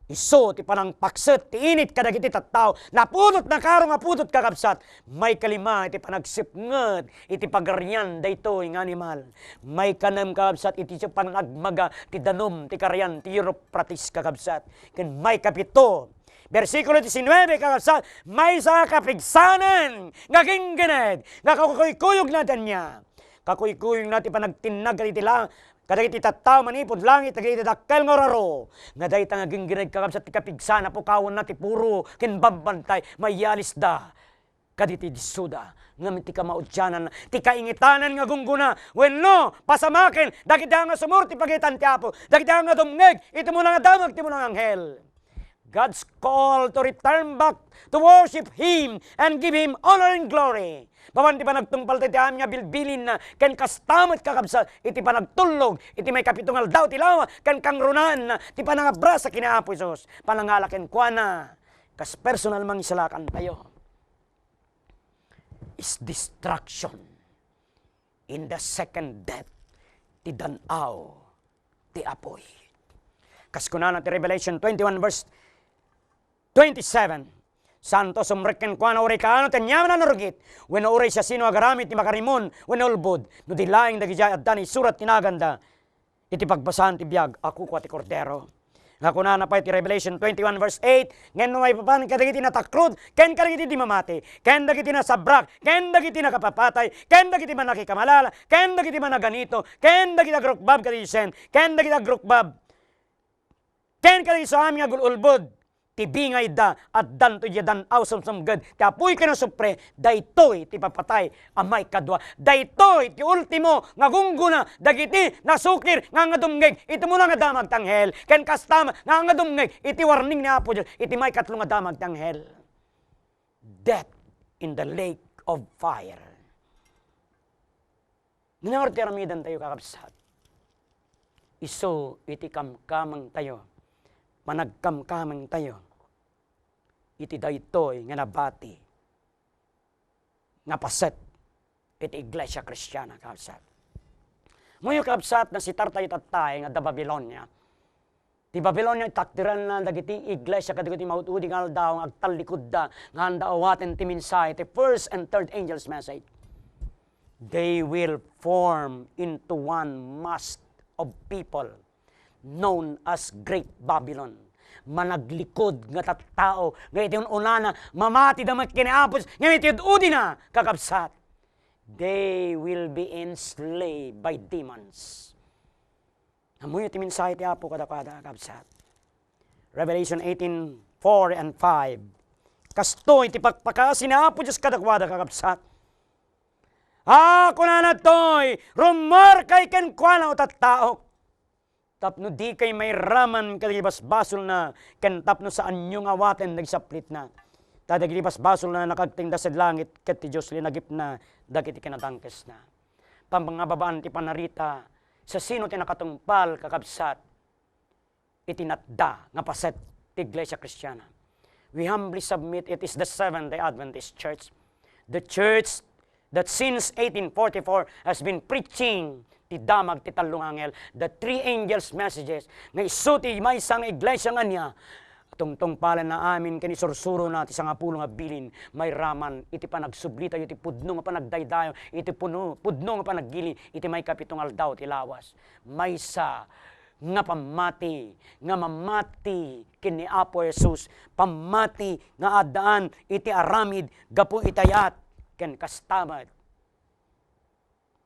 iso ti panang pakset ti init kadagiti tattao napudot na karo nga pudot kakabsat may kalima iti panagsipnget iti pagaryan daytoy nga animal may kanam kakabsat iti panagmaga ti danom ti karyan ti Euphrates kakabsat ken may kapito Versikulo 19, kakabsat, may sa kapigsanan, ngagingganad, ngakakukuyog natin niya. Kakuyog natin panagtinag, kadagiti tattaw manipod langit, kadagiti dakkel ngoraro. Nga dahi tangagingganad kakabsat, ti kapigsana po kawon na ti puro, kinbambantay, mayalis da. Kaditi disuda, nga ti kamaudyanan, ti kaingitanan nga gungguna, wenno, pasamakin, dagiti nga sumurti pagitan ti Apo, dagiti nga dumngeg, iti mo nga damag, iti mo nga anghel. God's call to return back to worship Him and give Him honor and glory. Paman ti pa nagtungpal ti amin nga bilbilin na ken kastamat kakabsa, iti pa nagtulog, iti may kapitungal daw tilawa, ken kangrunan na, ti pa nangabra sa kinaapo Isos, panangalaken kwa na, kas personal mangisalakan tayo. Is destruction in the second death ti danaw ti apoy. Kas kunanan ti Revelation 21 verse 27, Santo sumreken kwa na uri kaano tenyaman na nurgit, when uri siya sino agaramit ni makarimon, when ulbod, no di laing dagijay at dani surat tinaganda, iti pagbasahan ti biyag, ako kwa ti kordero. Nga kunana pa iti Revelation 21 verse 8, ngayon may papan, kadagiti na takrod, ken kadagiti di mamati, ken dagiti na sabrak, ken dagiti na kapapatay, ken dagiti man nakikamalala, ken dagiti man naganito, ken dagiti agrukbab kadagiti sen, ken dagiti agrukbab, ken kadagiti sa amin agululbod, tibingay da, at danto di dan awesome gad, ti apoy ka na supre, daytoy ti papatay, amay kadwa, daytoy ti ultimo, nga gungguna, dagiti, nasukir, nga dumngeg, iti mo na nga damag tanghel, ken kastama, nga dumngeg, iti warning ni Apo Diyos, iti may katlo nga damag tanghel. Death in the lake of fire. Ninawar ti aramidan tayo kakabsat. Iso iti kamkamang tayo, managkamkamang tayo, iti daytoy nga nabati, nga paset, iti Iglesia Kristiyana, kakabsat. Ngayon kakabsat, na si tartay tatay nga da Babylonia. Ti Babylonia takdiran na dagiti Iglesia, kadagiti mautudi nga daw, agtalikod da, nga handa awaten ti minsay, ti first and third angel's message. They will form into one mass of people known as Great Babylon. Managlikod nga tattao, nga iti unana, mamati damat kiniapos, nga iti udi na, kakabsat. They will be enslaved by demons. Amoy iti minsay ti Apo kadakada, kakabsat. Revelation 18:4 and 5. Kasto iti pagpakasin ni Apo Diyos kadakwada, kakabsat. Ako na natoy, rumor kay kenkwana o tattao. Tapno di kay may raman kadagibas basol na, ken tapno sa anyong awaten nagsaplit na. Tadagibas basol na nakagting da sa langit, ket ti Diyos linagip na, dagiti kinatangkes na. Pambangababaan ti panarita, sa sino ti nakatungpal kakabsat, itinatda nga paset ti Iglesia Kristiyana. We humbly submit it is the Seventh-day Adventist Church. The church that since 1844 has been preaching ti damag ti talong angel, the three angels messages, nga isuti may isang iglesia nga niya, tungtong pala na amin kani sursuro na ti sangapulo nga bilin, may raman, iti panagsubli tayo, iti pudno nga panagdaydayo, iti pudno nga panaggilin, iti may kapitong aldaw ti lawas. May sa nga pamati, nga mamati kini Apo Jesus, pamati nga adaan, iti aramid, gapu itayat, ken kastamad.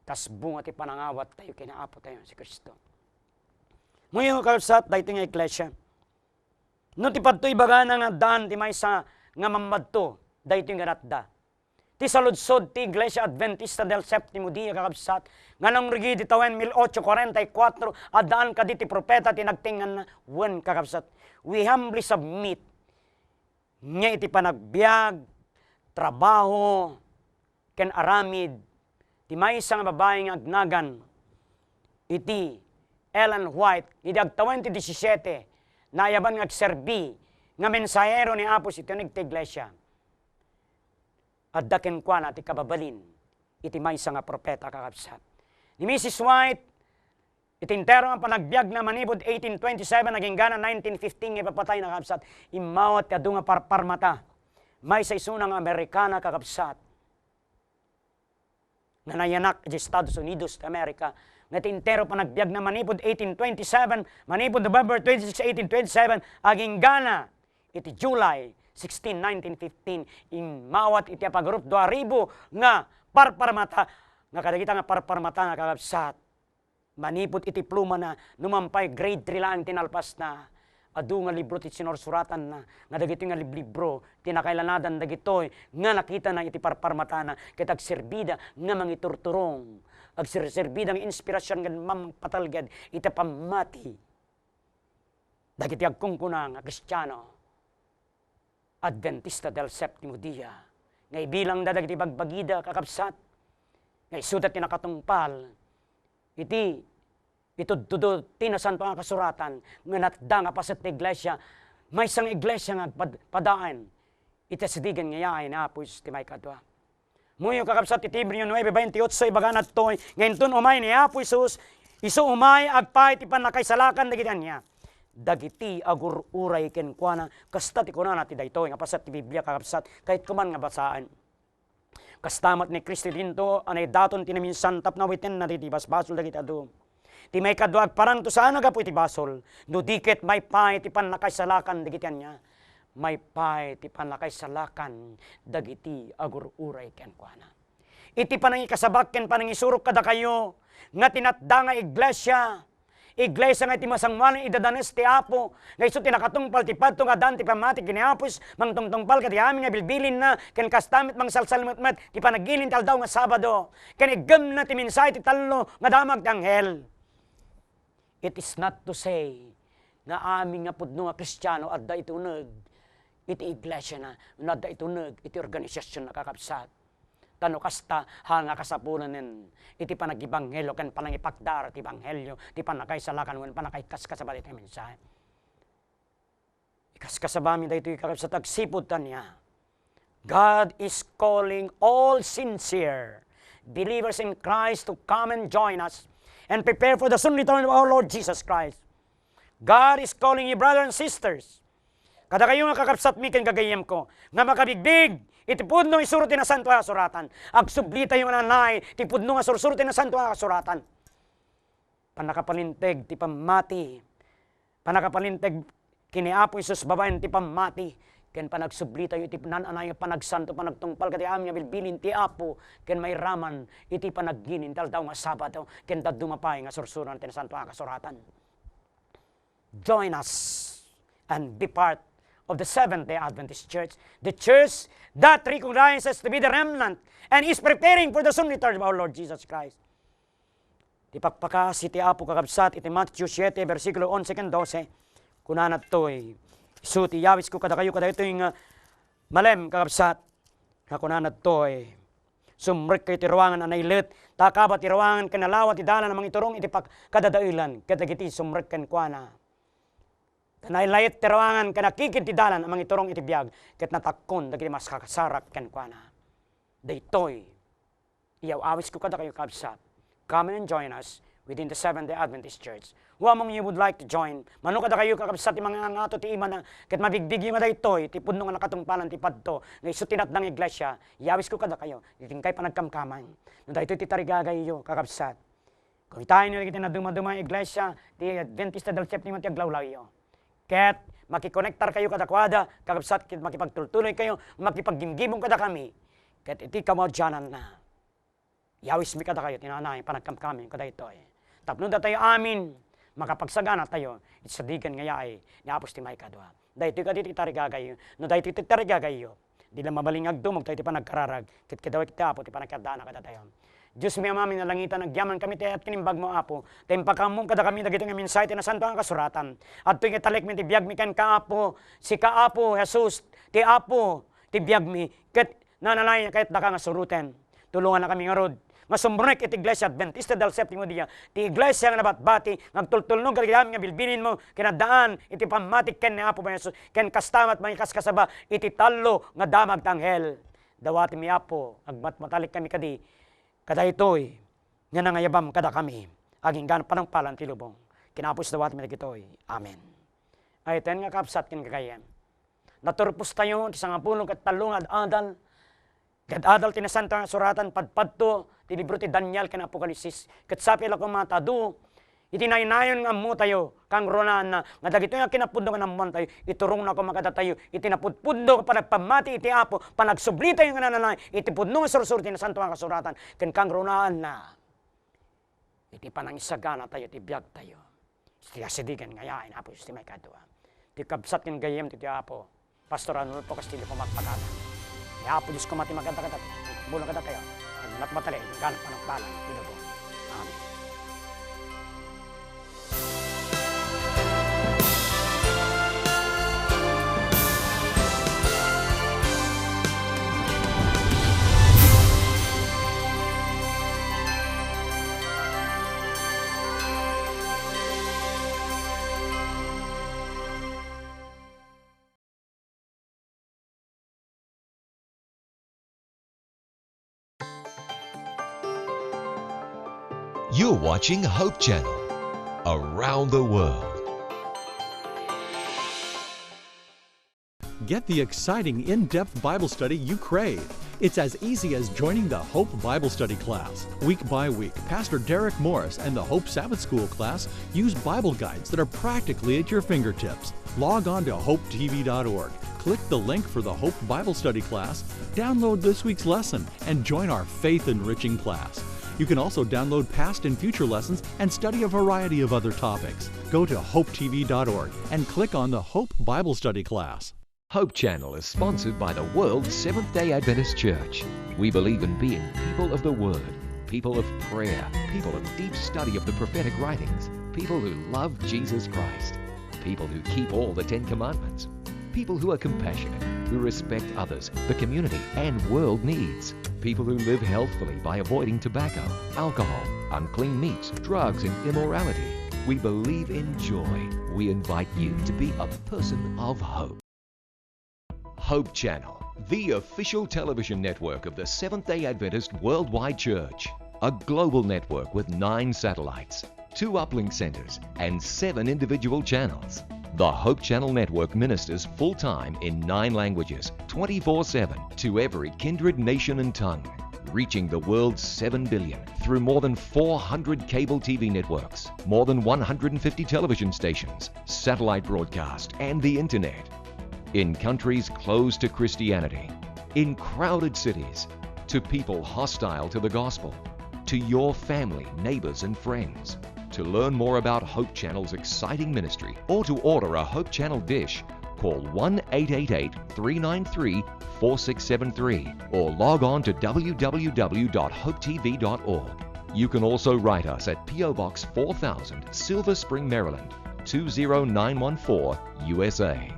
Tas bunga ti panangawat tayo, kinaapo tayo si Kristo. Ngayon kalsat, dahil nga iglesia. No ti padto ibagana nga daan, ti maysa nga mamadto, dahil nga natda. Ti saludsod ti Iglesia Adventista del Septimo Dia, kakabsat, nga nang rigidi tawen 1844, adaan ka di ti propeta, ti nagtingan na, wen kakabsat. We humbly submit, nga iti panagbiag, trabaho, ken aramid, ti may isang babaeng agnagan, iti Ellen White, iti agtawan ti 17, nayaban nga agserbi, nga mensahero ni Apo si tinig ti Iglesia. At daken kwa na ti kababalin, iti may isang propeta kakabsat. Ni Mrs. White, itintero ang panagbiag na manibod 1827, naging gana 1915, ipapatay na kakabsat, imawat kadu nga parmata, may sa isunang Amerikana kakabsat, na nayanak di Estados Unidos de America, nga tintero pa nagbiag na manipod 1827, manipod November 26, 1827, aging gana, iti July 16, 1915, in mawat iti apagrup 2,000 nga parparmata, nga kadagita nga parparmata nga kakabsat. Manipot iti pluma na numampay grade 3 lang tinalpas na. Adu nga libro ti sinursuratan na, nga dagito nga libro, tinakailanadan dagitoy, nga nakita na iti parparmata na, ket agserbida nga mangiturturong, agserbida nga inspirasyon nga mampatalgad, iti pamati. Dagiti agkungkuna nga Kristiyano, Adventista del Septimo Dia, nga ibilang da dagiti bagbagida kakabsat, nga isudat ti nakatungpal, iti itudtudo tinasanto nga kasuratan nga natda nga paset ti iglesia, may isang iglesia nga padaan iti sidigan nga yaay na apos ti may kadwa. Muyo kakabsat iti Hebreo 9:28 ibaganat toy ngayon umay ni Apo Isus isu umay agpay ti panakaisalakan dagiti niya. Dagiti agururay ken kuana kasta ti kunana ti daytoy nga paset ti Biblia kakabsat kahit kuman nga basaan. Kastamat ni Kristi dinto anay daton tinaminsan tapna witen na ti basbasol dagiti adu. Ti may kaduag parang to saan nagapo iti basol. No diket may pay ti panakaisalakan dagiti niya. May pay ti panakaisalakan dagiti agururay ken kuana. Iti panangikasabak ken panangisurok kada kayo nga tinatda nga iglesia. Iglesia nga iti masangwan idadanes ti Apo. Nga iso tinakatungpal ti padto nga dan ti pamati kini Apos mangtungtungpal ket amin nga bilbilin na ken kastamit mangsalsalmetmet ti panagilin ti aldaw nga Sabado. Ken igem na ti minsay ti tallo nga damag ti anghel. It is not to say nga aming nga pudno nga Kristiyano adda ituneg iti iglesia na adda ituneg iti organisasyon na kakabsat. Tano kasta hanga kasapunanen iti panagibanghelyo ken panangipakdar ti banghelyo ti panakaisalakan wen panakaikaskasaba iti mensahe. Ikaskasabami daytoy kakabsat agsipud tanya. God is calling all sincere believers in Christ to come and join us and prepare for the soon return of our Lord Jesus Christ. God is calling you, brothers and sisters. Kada kayo nga kakapsat mi ken kagayem ko, nga makabigbig, iti pudno isuro ti na santo nga suratan. Agsublita yung nanay, ti pudno nga sursuro ti na santo nga suratan. Panakapalinteg ti pamati. Panakapalinteg kini Apo Isus babaen ti pamati. Ken panagsublita iti nananay panagsanto panagtungpal kati amin nga bilbilin ti Apo ken may raman iti panagginin taldaw nga Sabado ken dumapay nga sursuran ti santo nga kasuratan. Join us and be part of the Seventh-day Adventist Church, the church that recognizes to be the remnant and is preparing for the soon return of our Lord Jesus Christ. Ti pakpakas iti Apo kakabsat iti Matthew 7 versikulo 11 ken 12 kunanat toy isuti yawis ko kada kayo kada ito yung malem kakabsat kakunanat toy sumrek kay tirawangan anay let takaba tirawangan kanalawa ti dalan namang iturong iti kadadailan kadagiti sumrek ken kuana kanay layet tirawangan kanakikid ti dalan namang iturong iti biag ket natakkon dagiti mas kakasarak ken kuana daytoy iyaw awis ko kada kayo kakabsat come and join us within the Seventh-day Adventist Church. Who among you would like to join? Mano kada kayo kakabsat ti mga ngato ti ima na ket mabigbig yung daytoy ti pudno nga nakatungpalan ti padto nga isu tinatdang iglesia. Yawis ko kada kayo itingkay panagkamkaman. No daytoy ti tarigagay yo kakabsat. Kung tayo nyo na dumaduma iglesia ti Adventista del Septimo ti aglawlaw yo. Ket makikonektar kayo kada kwada kakabsat ket makipagtultuloy kayo makipaggimgimong kada kami. Ket iti kamadyanan na. Yawis mi kada kayo tinanay panagkamkamin kada itoy. Tapno da tayo amin makapagsagana tayo sa digan nga yaay ni Apos ti may kadwa. Daytoy kaditi tarigagay no daytoy ti tarigagay yo. Di lang mabalingag dumog tayo ti panagkararag ket kadaway ti Apo ti panagkadana kada tayo. Diyos mi amami nalangitan nagyaman kami ti at kinimbag mo Apo. Tempakam kada kami dagito nga mensahe ti nasanto nga kasuratan. Adtoy nga talek mi ti biag mi ken Kaapo si Kaapo Jesus ti Apo ti biag mi ket nanalay kahit daka nga suruten. Tulungan na kami nga rod. Masumbrek iti Iglesia Adventista del Septimo Dia. Ti Iglesia nga nabatbati, nagtultulnog kagayam nga bilbilin mo, kinadaan, iti pamatik ken ni Apo Jesus, ken kastamat may kaskasaba, iti talo nga damag tanghel. Dawati mi Apo, agmatmatalik kami kadi, kada itoy, nga nangayabam kada kami, aging ganap panangpalan ti lubong. Kinapos dawati mi dagitoy. Amen. Ay ten nga kapsat ken kagayam. Naturpos tayo, ti sangapulong ket talong adal, kadadal tinasanta nga suratan padpadto ti libro ti Daniel ken Apokalisis ket sapi la kumatadu Itinaynayon nga mo tayo, kang ronan na, nga dagito nga kinapudno nga naman tayo, iturong na ko makata tayo, itinapudpudno ka panagpamati iti apo, panagsubli tayo nga nananay, itipudno nga sursur, tinasanto nga kasuratan, kang ronan na, iti panangisagana tayo, iti biyag tayo, iti asidigan ngayain, apo, iti may kadwa, iti kabsat kin gayem, iti apo, pastoran mo po, kastili ko magpagana, iti apo, Diyos ko mati maganda bulang kada kayo, matmatali, ganap panagbalan, ito po, amen. You're watching Hope Channel, around the world. Get the exciting in-depth Bible study you crave. It's as easy as joining the Hope Bible Study class. Week by week, Pastor Derek Morris and the Hope Sabbath School class use Bible guides that are practically at your fingertips. Log on to hopetv.org, click the link for the Hope Bible Study class, download this week's lesson, and join our faith-enriching class. You can also download past and future lessons and study a variety of other topics. Go to hopetv.org and click on the Hope Bible Study class. Hope Channel is sponsored by the World Seventh-day Adventist Church. We believe in being people of the Word, people of prayer, people of deep study of the prophetic writings, people who love Jesus Christ, people who keep all the 10 Commandments, people who are compassionate, who respect others, the community, and world needs, people who live healthfully by avoiding tobacco, alcohol, unclean meats, drugs, and immorality. We believe in joy. We invite you to be a person of hope. Hope Channel, the official television network of the Seventh-day Adventist Worldwide Church. A global network with 9 satellites, 2 uplink centers, and 7 individual channels. The Hope Channel Network ministers full-time in 9 languages, 24/7, to every kindred, nation, and tongue, reaching the world's 7 billion through more than 400 cable TV networks, more than 150 television stations, satellite broadcast, and the internet. In countries closed to Christianity, in crowded cities, to people hostile to the gospel, to your family, neighbors, and friends. To learn more about Hope Channel's exciting ministry or to order a Hope Channel dish, call 1-888-393-4673 or log on to www.hopetv.org. You can also write us at P.O. Box 4000, Silver Spring, Maryland, 20914, USA.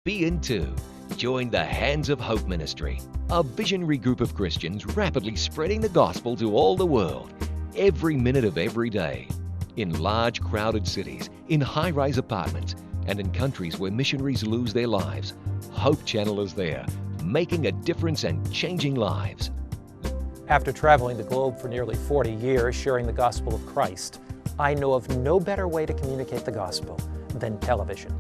Be in too. Join the Hands of Hope Ministry, a visionary group of Christians rapidly spreading the gospel to all the world, every minute of every day. In large, crowded cities, in high-rise apartments, and in countries where missionaries lose their lives, Hope Channel is there, making a difference and changing lives. After traveling the globe for nearly 40 years sharing the gospel of Christ, I know of no better way to communicate the gospel than television.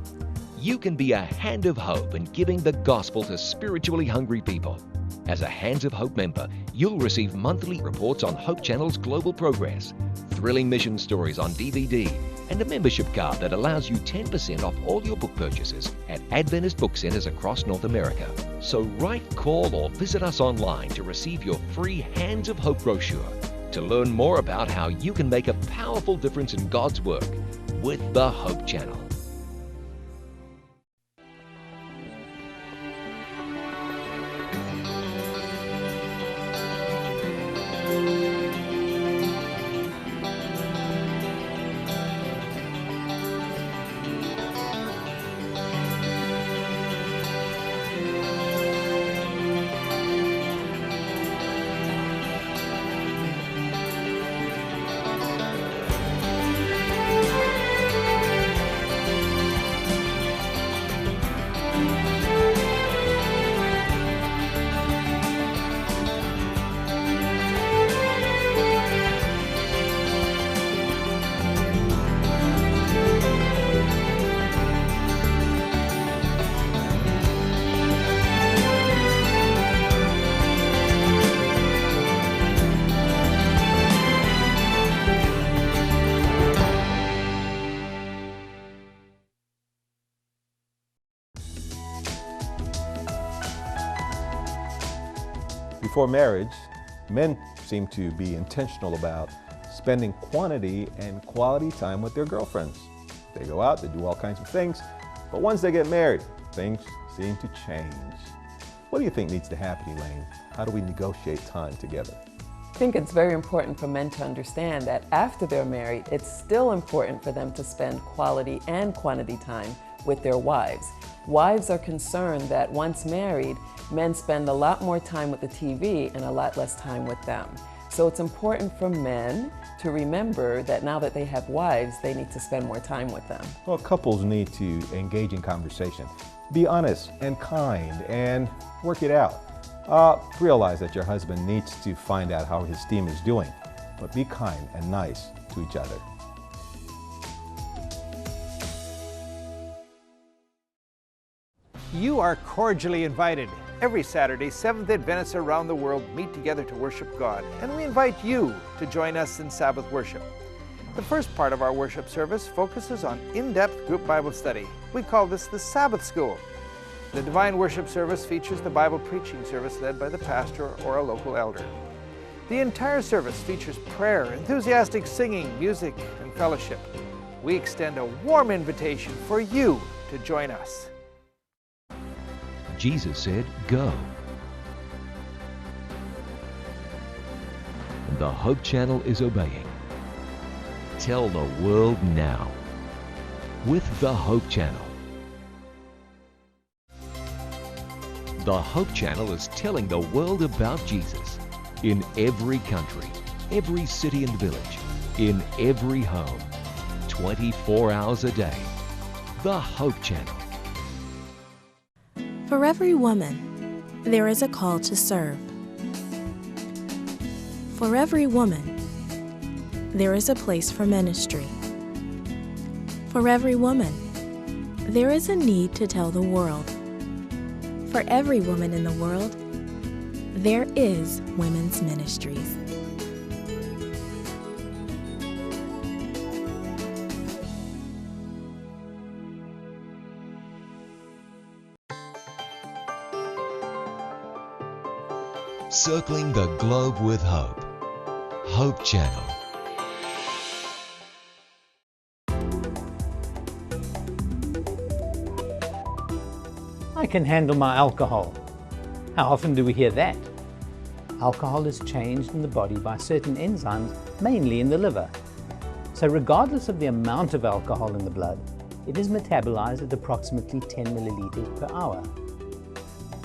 You can be a hand of hope in giving the gospel to spiritually hungry people. As a Hands of Hope member, you'll receive monthly reports on Hope Channel's global progress, thrilling mission stories on DVD, and a membership card that allows you 10% off all your book purchases at Adventist book centers across North America. So write, call, or visit us online to receive your free Hands of Hope brochure to learn more about how you can make a powerful difference in God's work with the Hope Channel. Before marriage, men seem to be intentional about spending quantity and quality time with their girlfriends. They go out, they do all kinds of things, but once they get married, things seem to change. What do you think needs to happen, Elaine? How do we negotiate time together? I think it's very important for men to understand that after they're married, it's still important for them to spend quality and quantity time with their wives. Wives are concerned that once married, men spend a lot more time with the TV and a lot less time with them. So it's important for men to remember that now that they have wives, they need to spend more time with them. Well, couples need to engage in conversation. Be honest and kind and work it out. Realize that your husband needs to find out how his team is doing, but be kind and nice to each other. You are cordially invited. Every Saturday, Seventh-day Adventists around the world meet together to worship God, and we invite you to join us in Sabbath worship. The first part of our worship service focuses on in-depth group Bible study. We call this the Sabbath School. The Divine Worship service features the Bible preaching service led by the pastor or a local elder. The entire service features prayer, enthusiastic singing, music, and fellowship. We extend a warm invitation for you to join us. Jesus said, "Go." And the Hope Channel is obeying. Tell the world now with the Hope Channel. The Hope Channel is telling the world about Jesus in every country, every city and village, in every home, 24 hours a day. The Hope Channel. For every woman, there is a call to serve. For every woman, there is a place for ministry. For every woman, there is a need to tell the world. For every woman in the world, there is women's ministries. Circling the globe with hope. Hope Channel. I can handle my alcohol. How often do we hear that? Alcohol is changed in the body by certain enzymes, mainly in the liver. So regardless of the amount of alcohol in the blood, it is metabolized at approximately 10 milliliters per hour.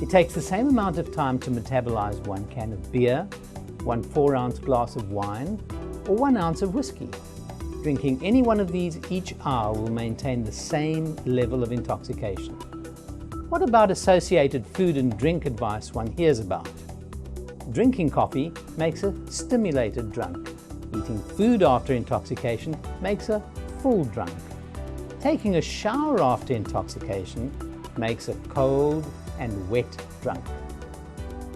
It takes the same amount of time to metabolize 1 can of beer, 1 4-ounce glass of wine, or 1 ounce of whiskey. Drinking any one of these each hour will maintain the same level of intoxication. What about associated food and drink advice one hears about? Drinking coffee makes a stimulated drunk. Eating food after intoxication makes a full drunk. Taking a shower after intoxication makes a cold and wet drunk.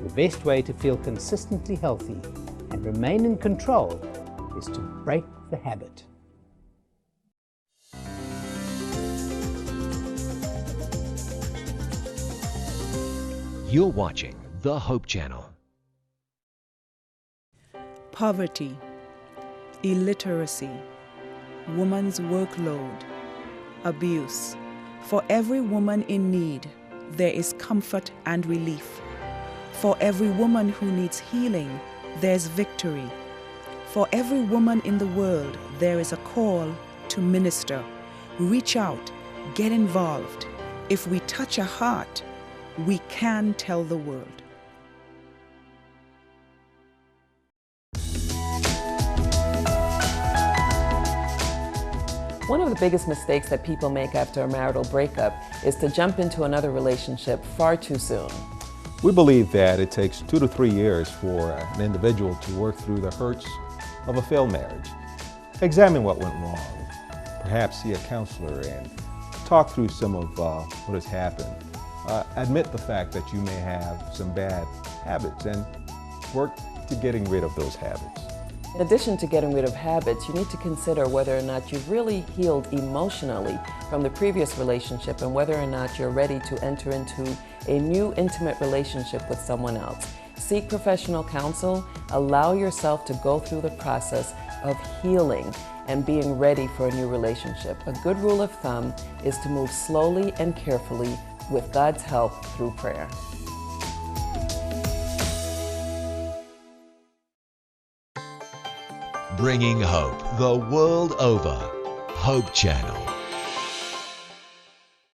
The best way to feel consistently healthy and remain in control is to break the habit. You're watching the Hope Channel. Poverty, illiteracy, woman's workload, abuse. For every woman in need, there is comfort and relief. For every woman who needs healing, there's victory. For every woman in the world, there is a call to minister. Reach out, get involved. If we touch a heart, we can tell the world. One of the biggest mistakes that people make after a marital breakup is to jump into another relationship far too soon. We believe that it takes 2 to 3 years for an individual to work through the hurts of a failed marriage. Examine what went wrong. Perhaps see a counselor and talk through some of what has happened. Admit the fact that you may have some bad habits and work to getting rid of those habits. In addition to getting rid of habits, you need to consider whether or not you've really healed emotionally from the previous relationship and whether or not you're ready to enter into a new intimate relationship with someone else. Seek professional counsel. Allow yourself to go through the process of healing and being ready for a new relationship. A good rule of thumb is to move slowly and carefully with God's help through prayer. Bringing hope the world over. Hope Channel.